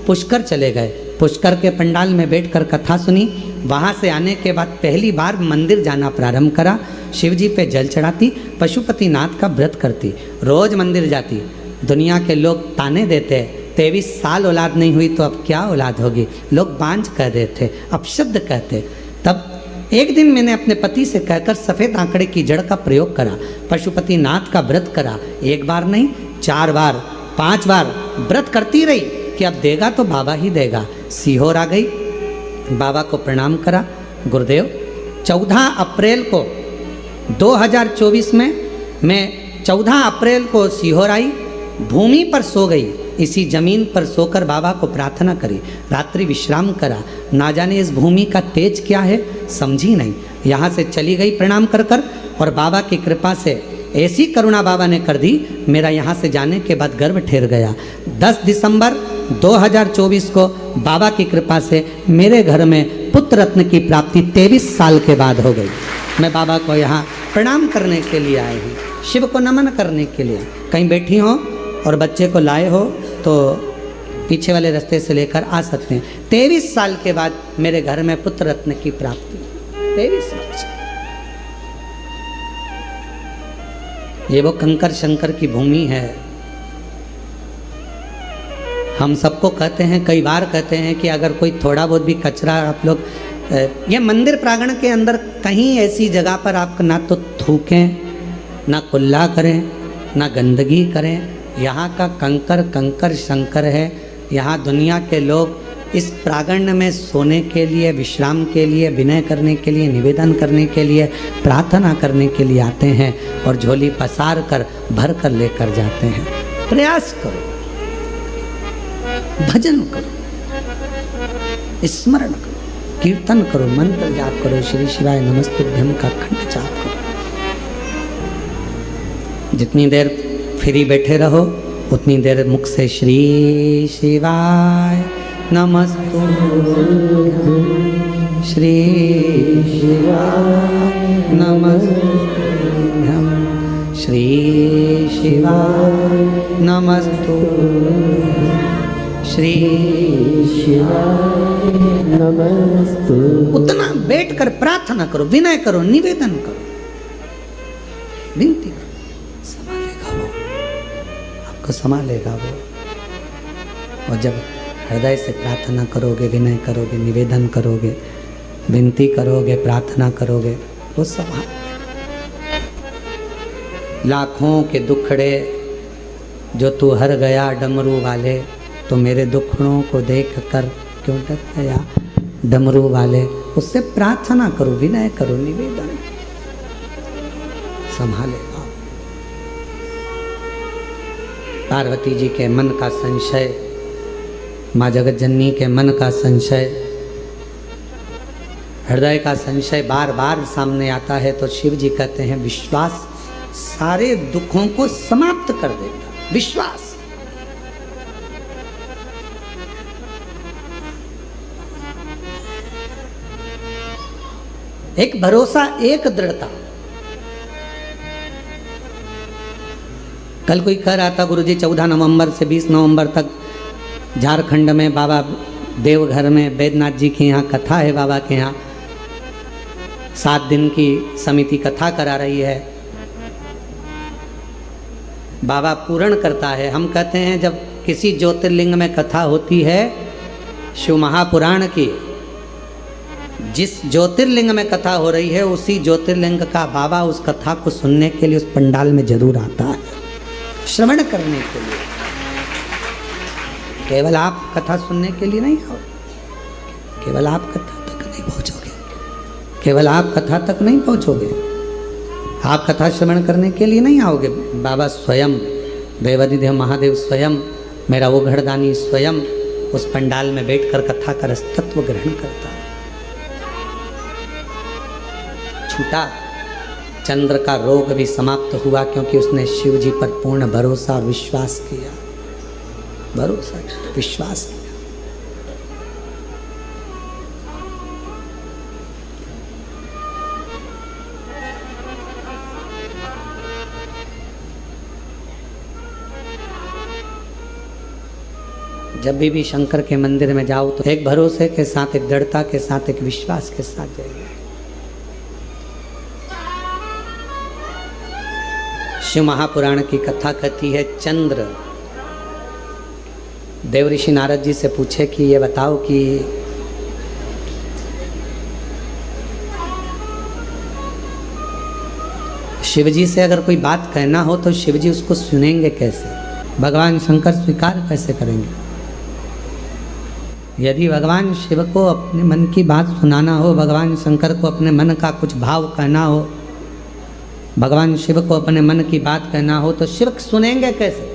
पुष्कर चले गए। पुष्कर के पंडाल में बैठकर कथा सुनी। वहाँ से आने के बाद पहली बार मंदिर जाना प्रारंभ करा। शिव जी पे जल चढ़ाती, पशुपतिनाथ का व्रत करती, रोज मंदिर जाती। दुनिया के लोग ताने देते, 23 साल औलाद नहीं हुई तो अब क्या औलाद होगी, लोग बांझ कह देते, अपशब्द कहते। तब एक दिन मैंने अपने पति से कहकर सफ़ेद आंकड़े की जड़ का प्रयोग करा, पशुपतिनाथ का व्रत करा। 1 बार नहीं, 4 बार 5 बार व्रत करती रही कि अब देगा तो बाबा ही देगा। सीहोर आ गई, बाबा को प्रणाम करा। गुरुदेव 14 अप्रैल को 2024 में मैं 14 अप्रैल को सीहोर आई, भूमि पर सो गई। इसी जमीन पर सोकर बाबा को प्रार्थना करी, रात्रि विश्राम करा। ना जाने इस भूमि का तेज क्या है, समझी नहीं। यहाँ से चली गई प्रणाम कर कर, और बाबा की कृपा से ऐसी करुणा बाबा ने कर दी, मेरा यहाँ से जाने के बाद गर्भ ठहर गया। 10 दिसंबर 2024 को बाबा की कृपा से मेरे घर में पुत्र रत्न की प्राप्ति 23 साल के बाद हो गई। मैं बाबा को यहाँ प्रणाम करने के लिए आई हूँ, शिव को नमन करने के लिए। कहीं बैठी हो और बच्चे को लाए हो तो पीछे वाले रास्ते से लेकर आ सकते हैं। 23 साल के बाद मेरे घर में पुत्र रत्न की प्राप्ति, 23 साल से। ये वो कंकर शंकर की भूमि है। हम सबको कहते हैं, कई बार कहते हैं कि अगर कोई थोड़ा बहुत भी कचरा आप लोग ये मंदिर प्रांगण के अंदर कहीं ऐसी जगह पर आप ना तो थूकें, ना कुल्ला करें, ना गंदगी करें। यहाँ का कंकर कंकर शंकर है। यहाँ दुनिया के लोग इस प्रांगण में सोने के लिए, विश्राम के लिए, विनय करने के लिए, निवेदन करने के लिए, प्रार्थना करने के लिए आते हैं और झोली पसार कर भर कर लेकर जाते हैं। प्रयास करो, भजन करो, स्मरण करो, कीर्तन करो, मंत्र जाप करो, श्री शिवाय नमस्तुभ्यम का खंड जाप करो। जितनी देर फ्री बैठे रहो उतनी देर मुख से श्री शिवाय नमस्तुभ्यम, श्री शिवाय नमस्तुभ्यम, श्री शिवाय नमस्तुभ्यम, श्री शिवाय नमस्तुभ्यम। उतना बैठकर प्रार्थना करो, विनय करो, निवेदन करो, विनती करो। संभालेगा वो, आपको संभालेगा वो। और जब हृदय से प्रार्थना करोगे, विनय करोगे, निवेदन करोगे, विनती करोगे, प्रार्थना करोगे, वो सब। लाखों के दुखड़े जो तू हर गया डमरू वाले, तो मेरे दुखड़ों को देख कर क्यों डर गया डमरू वाले। उससे प्रार्थना करो, विनय करो, निवेदन, संभालेगा। पार्वती जी के मन का संशय, माँ जगत जननी के मन का संशय, हृदय का संशय बार बार सामने आता है तो शिव जी कहते हैं विश्वास सारे दुखों को समाप्त कर देगा। विश्वास, एक भरोसा, एक दृढ़ता। कल कोई कह रहा था गुरुजी 14 नवंबर से 20 नवंबर तक झारखंड में बाबा देवघर में बैद्यनाथ जी के यहाँ कथा है। बाबा के यहाँ 7 दिन की समिति कथा करा रही है। बाबा पूर्ण करता है। हम कहते हैं जब किसी ज्योतिर्लिंग में कथा होती है, शिव महापुराण की, जिस ज्योतिर्लिंग में कथा हो रही है उसी ज्योतिर्लिंग का बाबा उस कथा को सुनने के लिए उस पंडाल में जरूर आता है, श्रवण करने के लिए। केवल आप कथा सुनने के लिए नहीं आओ, केवल आप कथा तक नहीं पहुंचोगे, केवल आप कथा तक नहीं पहुंचोगे, आप कथा श्रवण करने के लिए नहीं आओगे। बाबा स्वयं, देवाधिदेव महादेव स्वयं, मेरा वो घड़दानी स्वयं उस पंडाल में बैठकर कथा का रसतत्व ग्रहण करता। छूटा, चंद्र का रोग भी समाप्त हुआ क्योंकि उसने शिव जी पर पूर्ण भरोसा और विश्वास किया, भरोसा विश्वास किया। जब भी शंकर के मंदिर में जाओ तो एक भरोसे के साथ, एक दृढ़ता के साथ, एक विश्वास के साथ जाइए। शिव महापुराण की कथा कहती है, चंद्र देव ऋषि नारद जी से पूछे कि ये बताओ कि शिव जी से अगर कोई बात कहना हो तो शिव जी उसको सुनेंगे कैसे, भगवान शंकर स्वीकार कैसे करेंगे। यदि भगवान शिव को अपने मन की बात सुनाना हो, भगवान शंकर को अपने मन का कुछ भाव कहना हो, भगवान शिव को अपने मन की बात कहना हो तो शिव सुनेंगे कैसे।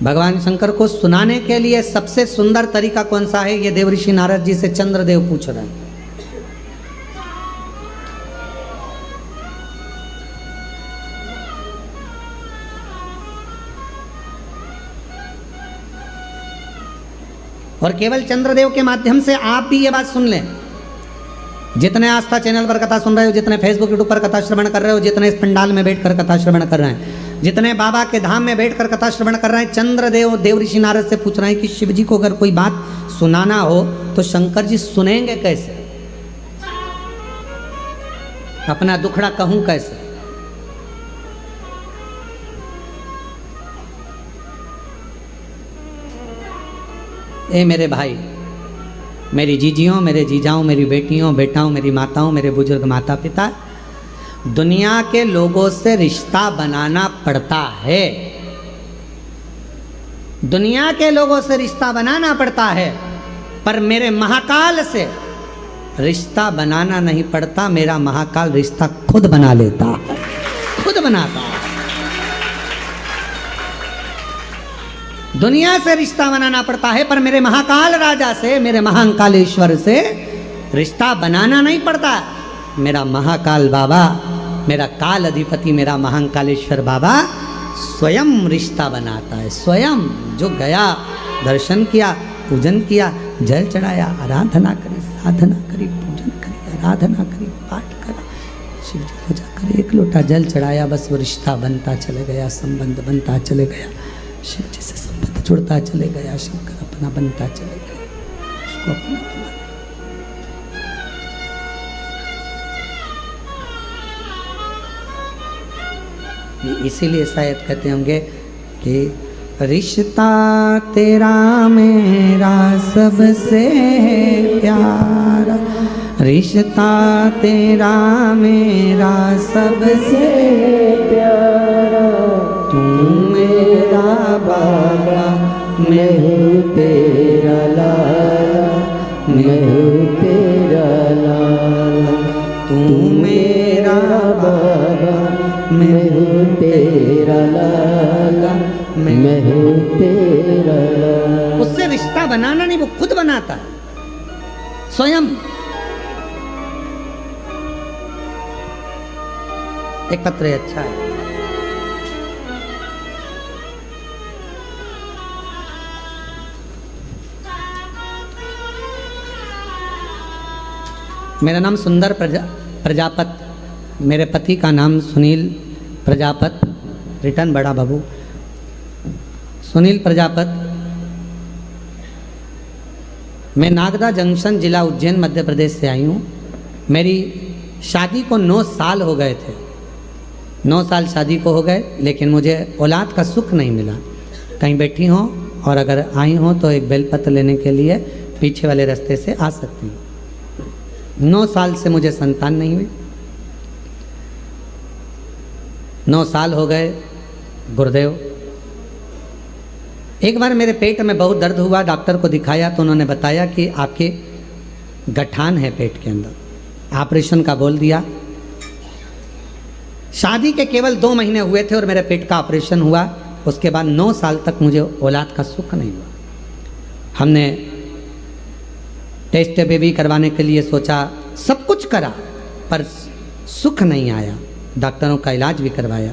भगवान शंकर को सुनाने के लिए सबसे सुंदर तरीका कौन सा है, ये देव ऋषि नारद जी से चंद्रदेव पूछ रहे हैं। और केवल चंद्रदेव के माध्यम से आप भी ये बात सुन लें, जितने आस्था चैनल पर कथा सुन रहे हो, जितने फेसबुक यूट्यूब पर कथा श्रवण कर रहे हो, जितने इस पंडाल में बैठकर कथा श्रवण कर रहे हैं, जितने बाबा के धाम में बैठकर कथा श्रवण कर रहे हैं, चंद्रदेव देव ऋषि नारद से पूछ रहे हैं कि शिव जी को अगर कोई बात सुनाना हो तो शंकर जी सुनेंगे कैसे, अपना दुखड़ा कहूं कैसे। ए मेरे भाई, मेरी जीजियों, मेरे जीजाओं, मेरी बेटियों बेटाओं, मेरी माताओं, मेरे बुजुर्ग माता पिता, दुनिया के लोगों से रिश्ता बनाना पड़ता है, दुनिया के लोगों से रिश्ता बनाना पड़ता है, पर मेरे महाकाल से रिश्ता बनाना नहीं पड़ता। मेरा महाकाल रिश्ता खुद बना लेता है, खुद बनाता है। दुनिया से रिश्ता बनाना पड़ता है, पर मेरे महाकाल राजा से, मेरे महाकालेश्वर से रिश्ता बनाना नहीं पड़ता। मेरा महाकाल बाबा, मेरा काल अधिपति, मेरा महाकालेश्वर बाबा स्वयं रिश्ता बनाता है। स्वयं जो गया, दर्शन किया, पूजन किया, जल चढ़ाया, आराधना करी, साधना करी, पूजन करी, आराधना करी, पाठ करा, शिव जी पूजा करे, एक लोटा जल चढ़ाया, बस वो रिश्ता बनता चले गया, संबंध बनता चले गया, शिव जी से संबंध जुड़ता चले गया, शंकर अपना बनता चले गया, उसको अपना बना। इसीलिए शायद कहते होंगे कि रिश्ता तेरा मेरा सबसे प्यारा, रिश्ता तेरा मेरा सबसे प्यारा, तू मेरा बाबा, मैं हूँ तेरा लाला, मैं हूँ तेरा लाला, तू मेरा बाबा, मैं हूँ तेरा लाला, मैं हूँ तेरा लाला। उससे रिश्ता बनाना नहीं, वो खुद बनाता है स्वयं। एक पत्र अच्छा है, मेरा नाम सुंदर प्रजापत, मेरे पति का नाम सुनील प्रजापत, रिटर्न बड़ा बाबू सुनील प्रजापत। मैं नागदा जंक्शन, जिला उज्जैन, मध्य प्रदेश से आई हूँ। मेरी शादी को 9 साल हो गए थे, 9 साल शादी को हो गए, लेकिन मुझे औलाद का सुख नहीं मिला। कहीं बैठी हो और अगर आई हो तो एक बेलपत्र लेने के लिए पीछे वाले रास्ते से आ सकती हूँ। 9 साल से मुझे संतान नहीं हुई, 9 साल हो गए गुरुदेव, एक बार मेरे पेट में बहुत दर्द हुआ, डॉक्टर को दिखाया तो उन्होंने बताया कि आपके गठान है पेट के अंदर, ऑपरेशन का बोल दिया। शादी के केवल 2 महीने हुए थे और मेरे पेट का ऑपरेशन हुआ। उसके बाद 9 साल तक मुझे औलाद का सुख नहीं हुआ। हमने टेस्ट बेबी करवाने के लिए सोचा, सब कुछ करा, पर सुख नहीं आया। डॉक्टरों का इलाज भी करवाया।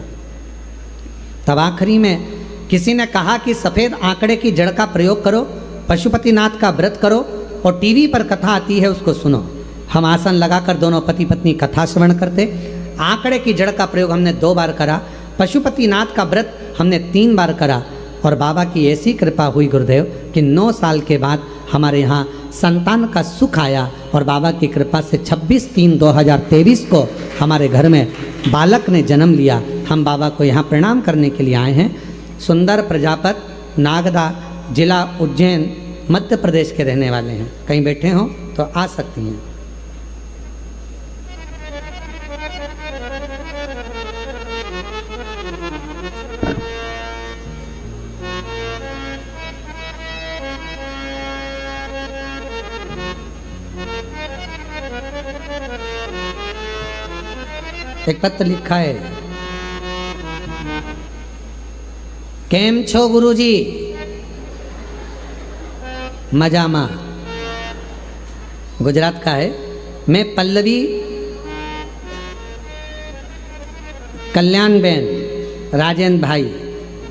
तब आखिरी में किसी ने कहा कि सफ़ेद आंकड़े की जड़ का प्रयोग करो, पशुपतिनाथ का व्रत करो और टीवी पर कथा आती है उसको सुनो। हम आसन लगाकर दोनों पति पत्नी कथा श्रवण करते। आंकड़े की जड़ का प्रयोग हमने 2 बार करा, पशुपतिनाथ का व्रत हमने 3 बार करा और बाबा की ऐसी कृपा हुई गुरुदेव कि 9 साल के बाद हमारे यहाँ संतान का सुख आया और बाबा की कृपा से 26/3/2023 को हमारे घर में बालक ने जन्म लिया। हम बाबा को यहाँ प्रणाम करने के लिए आए हैं। सुंदर प्रजापत, नागदा, जिला उज्जैन, मध्य प्रदेश के रहने वाले हैं। कहीं बैठे हों तो आ सकती हैं। एक पत्र लिखा है, केम छो गुरुजी? मजामा, गुजरात का है। मैं पल्लवी कल्याण बेन, राजेंद्र भाई,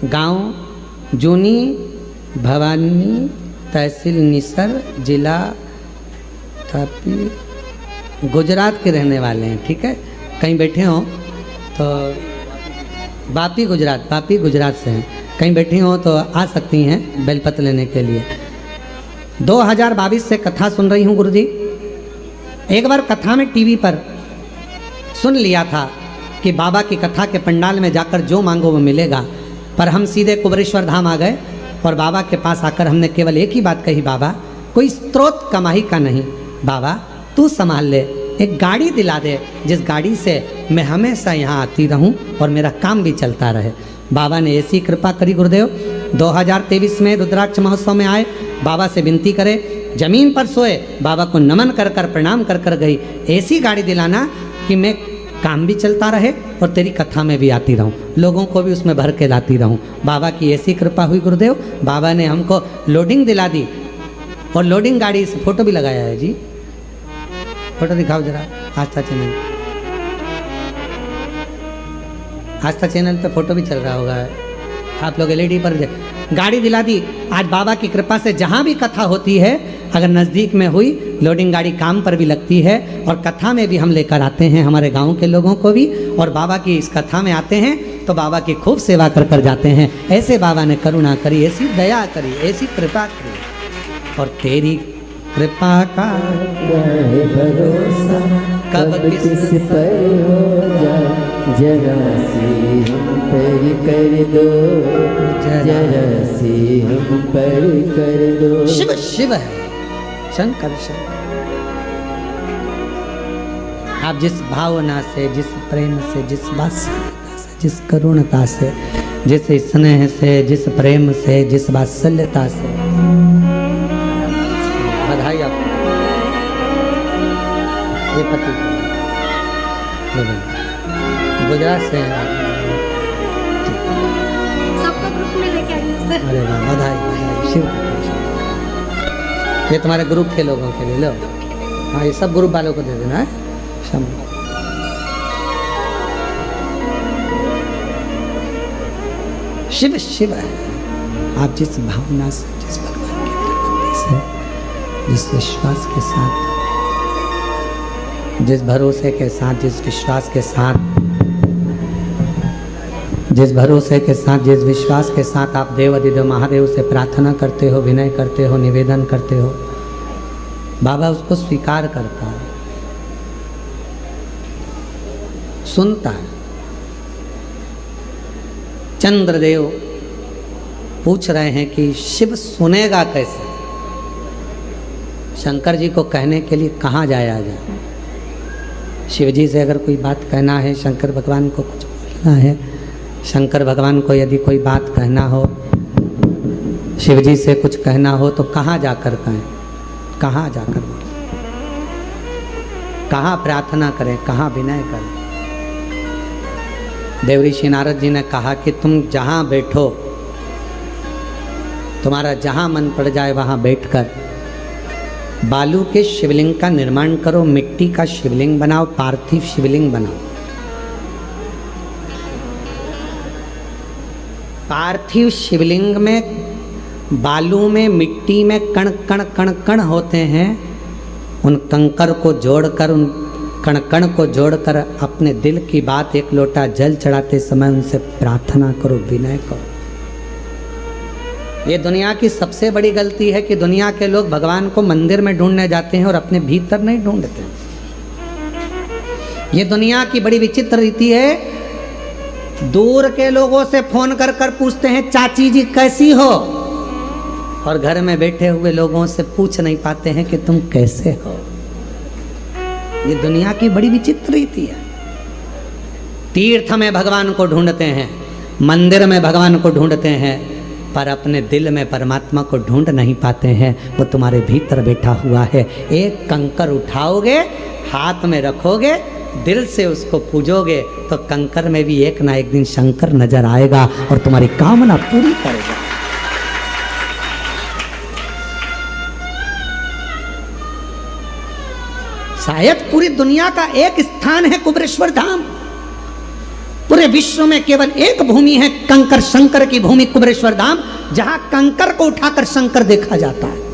गांव जूनी भवानी, तहसील निसर, जिला थापी, गुजरात के रहने वाले हैं। ठीक है, कहीं बैठे हो तो वापी गुजरात से हैं। कहीं बैठी हो तो आ सकती हैं बेलपत्र लेने के लिए। 2022 से कथा सुन रही हूँ गुरुजी। एक बार कथा में टीवी पर सुन लिया था कि बाबा की कथा के पंडाल में जाकर जो मांगो वो मिलेगा, पर हम सीधे कुबरेश्वर धाम आ गए और बाबा के पास आकर हमने केवल एक ही बात कही, बाबा कोई स्रोत कमाई का नहीं, बाबा तू संभाल ले, एक गाड़ी दिला दे जिस गाड़ी से मैं हमेशा यहाँ आती रहूँ और मेरा काम भी चलता रहे। बाबा ने ऐसी कृपा करी गुरुदेव। 2023 में रुद्राक्ष महोत्सव में आए, बाबा से विनती करे, जमीन पर सोए, बाबा को नमन कर कर प्रणाम कर कर गई, ऐसी गाड़ी दिलाना कि मैं काम भी चलता रहे और तेरी कथा में भी आती रहूं, लोगों को भी उसमें भर के लाती रहूं। बाबा की ऐसी कृपा हुई गुरुदेव। बाबा ने हमको लोडिंग दिला दी और लोडिंग गाड़ी से फोटो भी लगाया है जी। फोटो दिखाओ जरा। आस्था चैनल पे फोटो भी चल रहा होगा, आप लोग एलईडी पर गाड़ी दिला दी। आज बाबा की कृपा से जहाँ भी कथा होती है, अगर नज़दीक में हुई, लोडिंग गाड़ी काम पर भी लगती है और कथा में भी हम लेकर आते हैं हमारे गांव के लोगों को भी, और बाबा की इस कथा में आते हैं तो बाबा की खूब सेवा कर कर जाते हैं। ऐसे बाबा ने करुणा करी, ऐसी दया करी, ऐसी कृपा करी, और तेरी कृपा का भरोसा कब किस पर हो जाए, जरा सी हम पर कर दो, जरा सी हम पर कर दो। शिव शिव है, शंकर शंकर। आप जिस भावना से, जिस प्रेम से, जिस वात्सल्यता से, जिस करुणता से, जिस स्नेह से, जिस प्रेम से, जिस वात्सल्यता से, बधाई आपको। ये पति गुजरात से हैं,
सबको ग्रुप में लेके आइए सर।
अरे वाह, बधाई बधाई। शिव ये तुम्हारे ग्रुप के लोगों के लिए लो। हाँ, ये सब ग्रुप वालों को दे देना है। शिव शिव है। आप जिस भावना से, जिस भगवान के से, जिस विश्वास के साथ, जिस भरोसे के साथ, जिस विश्वास के साथ, जिस भरोसे के साथ, जिस विश्वास के साथ आप देव अधिदेव महादेव से प्रार्थना करते हो, विनय करते हो, निवेदन करते हो, बाबा उसको स्वीकार करता है, सुनता है। चंद्रदेव पूछ रहे हैं कि शिव सुनेगा कैसे? शंकर जी को कहने के लिए कहाँ जाया जाए? शिव जी से अगर कोई बात कहना है, शंकर भगवान को कुछ बोलना है, शंकर भगवान को यदि कोई बात कहना हो शिव जी से कुछ कहना हो तो कहाँ जाकर कहें, कहाँ जाकर बोलें, कहाँ प्रार्थना करें, कहाँ विनय करें। देवऋषि नारद जी ने कहा कि तुम जहाँ बैठो, तुम्हारा जहाँ मन पड़ जाए वहाँ बैठकर बालू के शिवलिंग का निर्माण करो, मिट्टी का शिवलिंग बनाओ, पार्थिव शिवलिंग बनाओ। पार्थिव शिवलिंग में बालू में मिट्टी में कण कण कण कण होते हैं। उन कंकर को जोड़कर, उन कण कण को जोड़कर अपने दिल की बात एक लोटा जल चढ़ाते समय उनसे प्रार्थना करो, विनय करो। ये दुनिया की सबसे बड़ी गलती है कि दुनिया के लोग भगवान को मंदिर में ढूंढने जाते हैं और अपने भीतर नहीं ढूंढते। ये दुनिया की बड़ी विचित्र रीति है। दूर के लोगों से फोन कर कर पूछते हैं चाची जी कैसी हो, और घर में बैठे हुए लोगों से पूछ नहीं पाते हैं कि तुम कैसे हो। ये दुनिया की बड़ी विचित्र रीति है। तीर्थ में भगवान को ढूंढते हैं, मंदिर में भगवान को ढूंढते हैं, पर अपने दिल में परमात्मा को ढूंढ नहीं पाते हैं। वो तुम्हारे भीतर बैठा हुआ है। एक कंकर उठाओगे, हाथ में रखोगे, दिल से उसको पूजोगे तो कंकर में भी एक ना एक दिन शंकर नजर आएगा और तुम्हारी कामना पूरी करेगा। शायद पूरी दुनिया का एक स्थान है कुबेरेश्वर धाम। पूरे विश्व में केवल एक भूमि है, कंकर शंकर की भूमि कुबेरेश्वर धाम, जहां कंकर को उठाकर शंकर देखा जाता है।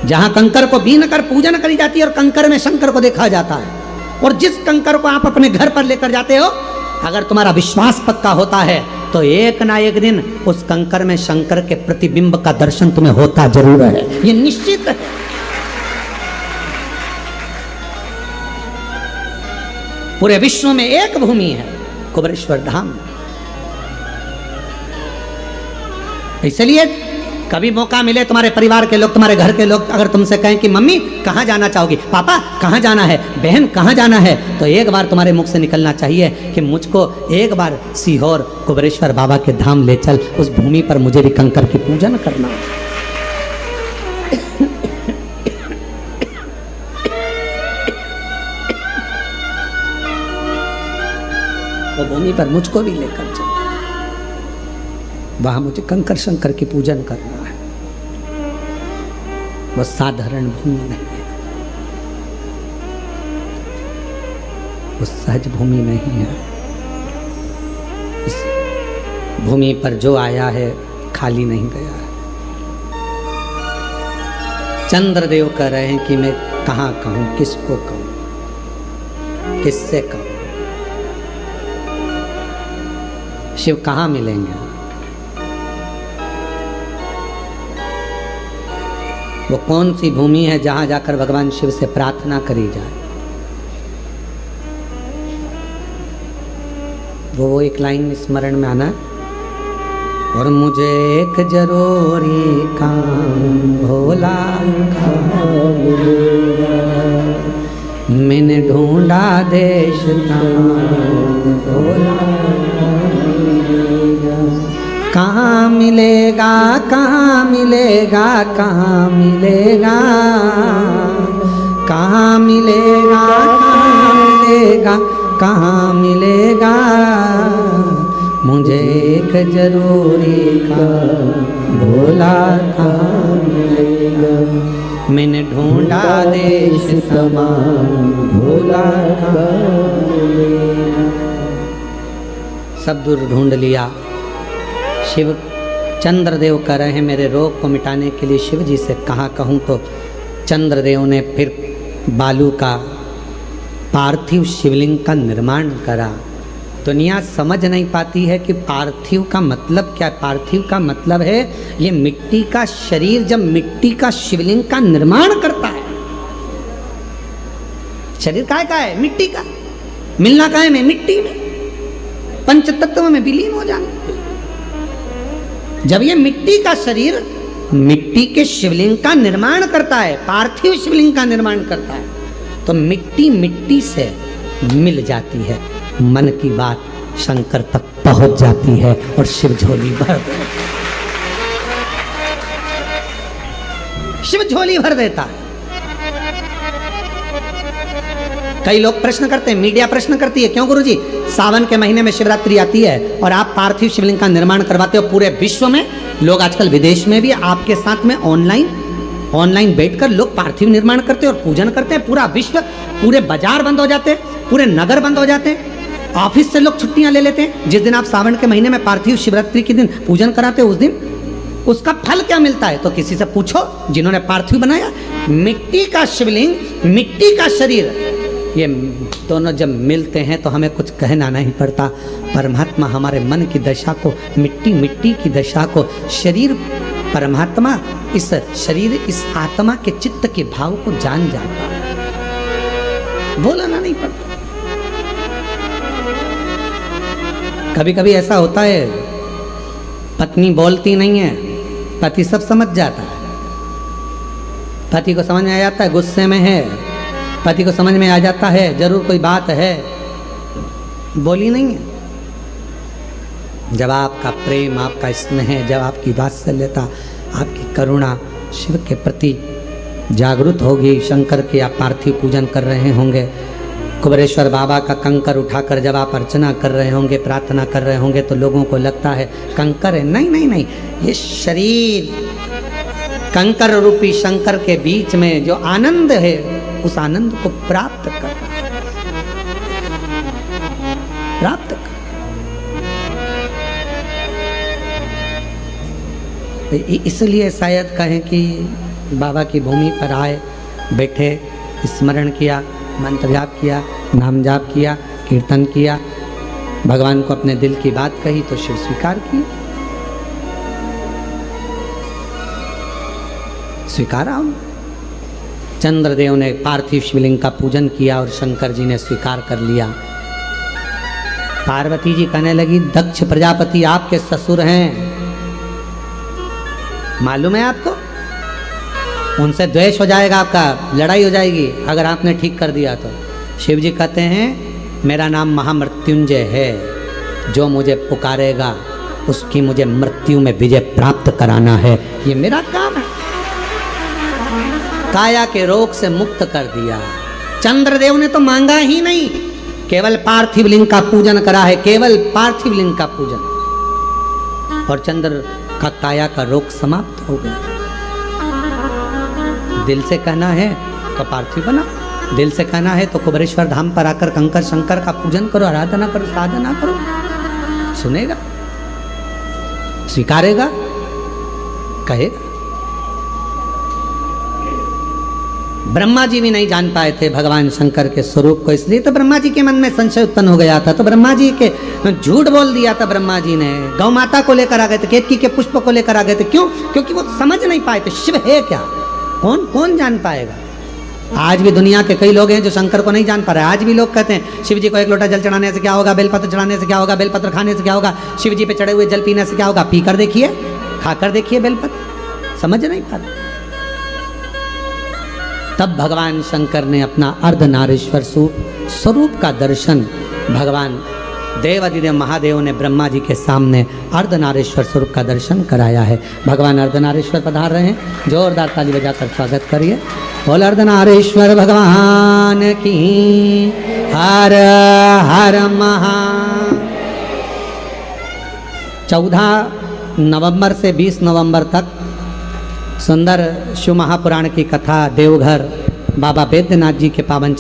जहां कंकर को बीन कर पूजन करी जाती है और कंकर में शंकर को देखा जाता है। और जिस कंकर को आप अपने घर पर लेकर जाते हो, अगर तुम्हारा विश्वास पक्का होता है तो एक ना एक दिन उस कंकर में शंकर के प्रतिबिंब का दर्शन तुम्हें होता जरूर है। ये निश्चित है। पूरे विश्व में एक भूमि है कुबेरेश्वर धाम। इसलिए कभी मौका मिले, तुम्हारे परिवार के लोग, तुम्हारे घर के लोग अगर तुमसे कहें कि मम्मी कहाँ जाना चाहोगी, पापा कहाँ जाना है, बहन कहाँ जाना है, तो एक बार तुम्हारे मुख से निकलना चाहिए कि मुझको एक बार सीहोर कुबेरेश्वर बाबा के धाम ले चल, उस भूमि पर मुझे भी कंकर की पूजन करना। वो भूमि पर मुझको भी लेकर चल, वहां मुझे कंकर शंकर की पूजन करना है। वो साधारण भूमि नहीं है, वो सहज भूमि नहीं है। इस भूमि पर जो आया है खाली नहीं गया है। चंद्रदेव कह रहे हैं कि मैं कहाँ कहूँ, किसको कहूँ, किससे कहूँ। शिव कहाँ मिलेंगे? वो कौन सी भूमि है जहां जाकर भगवान शिव से प्रार्थना करी जाए? वो एक लाइन स्मरण में आना, और मुझे एक जरूरी काम भोला मैंने ढूंढा देश भोला, कहाँ मिलेगा, कहाँ मिलेगा, कहाँ मिलेगा, कहाँ मिलेगा, कहाँ मिलेगा, कहाँ मिलेगा, मुझे एक जरूरी काम भोला कहाँ मिलेगा, मैंने ढूंढा देश समान भोला कहाँ मिलेगा। सब दूर ढूंढ लिया। शिव चंद्रदेव कह रहे हैं मेरे रोग को मिटाने के लिए शिव जी से कहाँ कहूँ, तो चंद्रदेव ने फिर बालू का पार्थिव शिवलिंग का निर्माण करा। दुनिया समझ नहीं पाती है कि पार्थिव का मतलब क्या है। पार्थिव का मतलब है ये मिट्टी का शरीर जब मिट्टी का शिवलिंग का निर्माण करता है। शरीर काय का है? मिट्टी का। मिलना काय में? मिट्टी में, पंच तत्व में विलीन हो जाना। जब ये मिट्टी का शरीर मिट्टी के शिवलिंग का निर्माण करता है, पार्थिव शिवलिंग का निर्माण करता है, तो मिट्टी मिट्टी से मिल जाती है। मन की बात शंकर तक पहुंच जाती है और शिव झोली भर देता, शिव झोली भर देता है। कई लोग प्रश्न करते हैं, मीडिया प्रश्न करती है, क्यों गुरुजी सावन के महीने में शिवरात्रि आती है और आप पार्थिव शिवलिंग का निर्माण करवाते हो पूरे विश्व में, लोग आजकल विदेश में भी आपके साथ में ऑनलाइन बैठकर लोग पार्थिव निर्माण करते हैं और पूजन करते हैं, पूरा विश्व, पूरे बाजार बंद हो जाते हैं, पूरे नगर बंद हो जाते हैं, ऑफिस से लोग छुट्टियां ले लेते हैं। जिस दिन आप सावन के महीने में पार्थिव शिवरात्रि के दिन पूजन कराते हो, उस दिन उसका फल क्या मिलता है? तो किसी से पूछो जिन्होंने पार्थिव बनाया। मिट्टी का शिवलिंग, मिट्टी का शरीर, ये दोनों जब मिलते हैं तो हमें कुछ कहना नहीं पड़ता। परमात्मा हमारे मन की दशा को, मिट्टी की दशा को, शरीर परमात्मा इस शरीर, इस आत्मा के चित्त के भाव को जान जाता है, बोलना नहीं पड़ता। कभी कभी ऐसा होता है, पत्नी बोलती नहीं है, पति सब समझ जाता है, पति को समझ में आ जाता है गुस्से में है, पति को समझ में आ जाता है जरूर कोई बात है, बोली नहीं है। जब आपका प्रेम, आपका स्नेह, जब आपकी वात्सल्यता, आपकी करुणा शिव के प्रति जागृत होगी, शंकर के आप पार्थिव पूजन कर रहे होंगे, कुबेरेश्वर बाबा का कंकर उठाकर जब आप अर्चना कर रहे होंगे, प्रार्थना कर रहे होंगे, तो लोगों को लगता है कंकर है। नहीं नहीं नहीं, ये शरीर, कंकर रूपी शंकर के बीच में जो आनंद है, उस आनंद को प्राप्त करना, प्राप्त करना। इसलिए शायद कहें कि बाबा की भूमि पर आए, बैठे, स्मरण किया, मंत्र जाप किया, नाम जाप किया, कीर्तन किया, भगवान को अपने दिल की बात कही तो शिव स्वीकार किया, स्वीकारा। चंद्रदेव ने पार्थिव शिवलिंग का पूजन किया और शंकर जी ने स्वीकार कर लिया। पार्वती जी कहने लगी, दक्ष प्रजापति आपके ससुर हैं, मालूम है आपको? उनसे द्वेष हो जाएगा, आपका लड़ाई हो जाएगी अगर आपने ठीक कर दिया तो। शिव जी कहते हैं, मेरा नाम महामृत्युंजय है, जो मुझे पुकारेगा उसकी मुझे मृत्यु में विजय प्राप्त कराना है, ये मेरा काम है। काया के रोग से मुक्त कर दिया। चंद्रदेव ने तो मांगा ही नहीं, केवल पार्थिव लिंग का पूजन करा है, केवल पार्थिव लिंग का पूजन, और चंद्र का काया का रोग समाप्त हो गया। दिल से कहना है तो पार्थिव बना, दिल से कहना है तो कुबेरेश्वर धाम पर आकर कंकर शंकर का पूजन करो, आराधना करो, साधना करो, सुनेगा, स्वीकारेगा, कहेगा। ब्रह्मा जी भी नहीं जान पाए थे भगवान शंकर के स्वरूप को, इसलिए तो ब्रह्मा जी के मन में संशय उत्पन्न हो गया था। तो ब्रह्मा जी के झूठ बोल दिया था, ब्रह्मा जी ने गौ माता को लेकर आ गए थे, केतकी के पुष्प को लेकर आ गए थे। क्यों? क्योंकि वो समझ नहीं पाए थे शिव है क्या, कौन जान पाएगा। आज भी दुनिया के कई लोग हैं जो शंकर को नहीं जान पा रहे। आज भी लोग कहते हैं शिव जी को एक लोटा जल चढ़ाने से क्या होगा, बेलपत्र चढ़ाने से क्या होगा, बेलपत्र खाने से क्या होगा, शिव जी पे चढ़े हुए जल पीने से क्या होगा। पीकर देखिए, खाकर देखिए बेलपत्र, समझ नहीं पाते। तब भगवान शंकर ने अपना अर्धनारीश्वर स्वरूप का दर्शन, भगवान देवादिदेव महादेव ने ब्रह्मा जी के सामने अर्धनारीश्वर स्वरूप का दर्शन कराया है। भगवान अर्धनारीश्वर पधार रहे हैं, जोरदार ताली बजाकर स्वागत करिए। बोल अर्धनारीश्वर भगवान की हर हर महा। 14 नवंबर से 20 नवंबर तक सुंदर शिव महापुराण की कथा देवघर बाबा बैद्यनाथ जी के पावन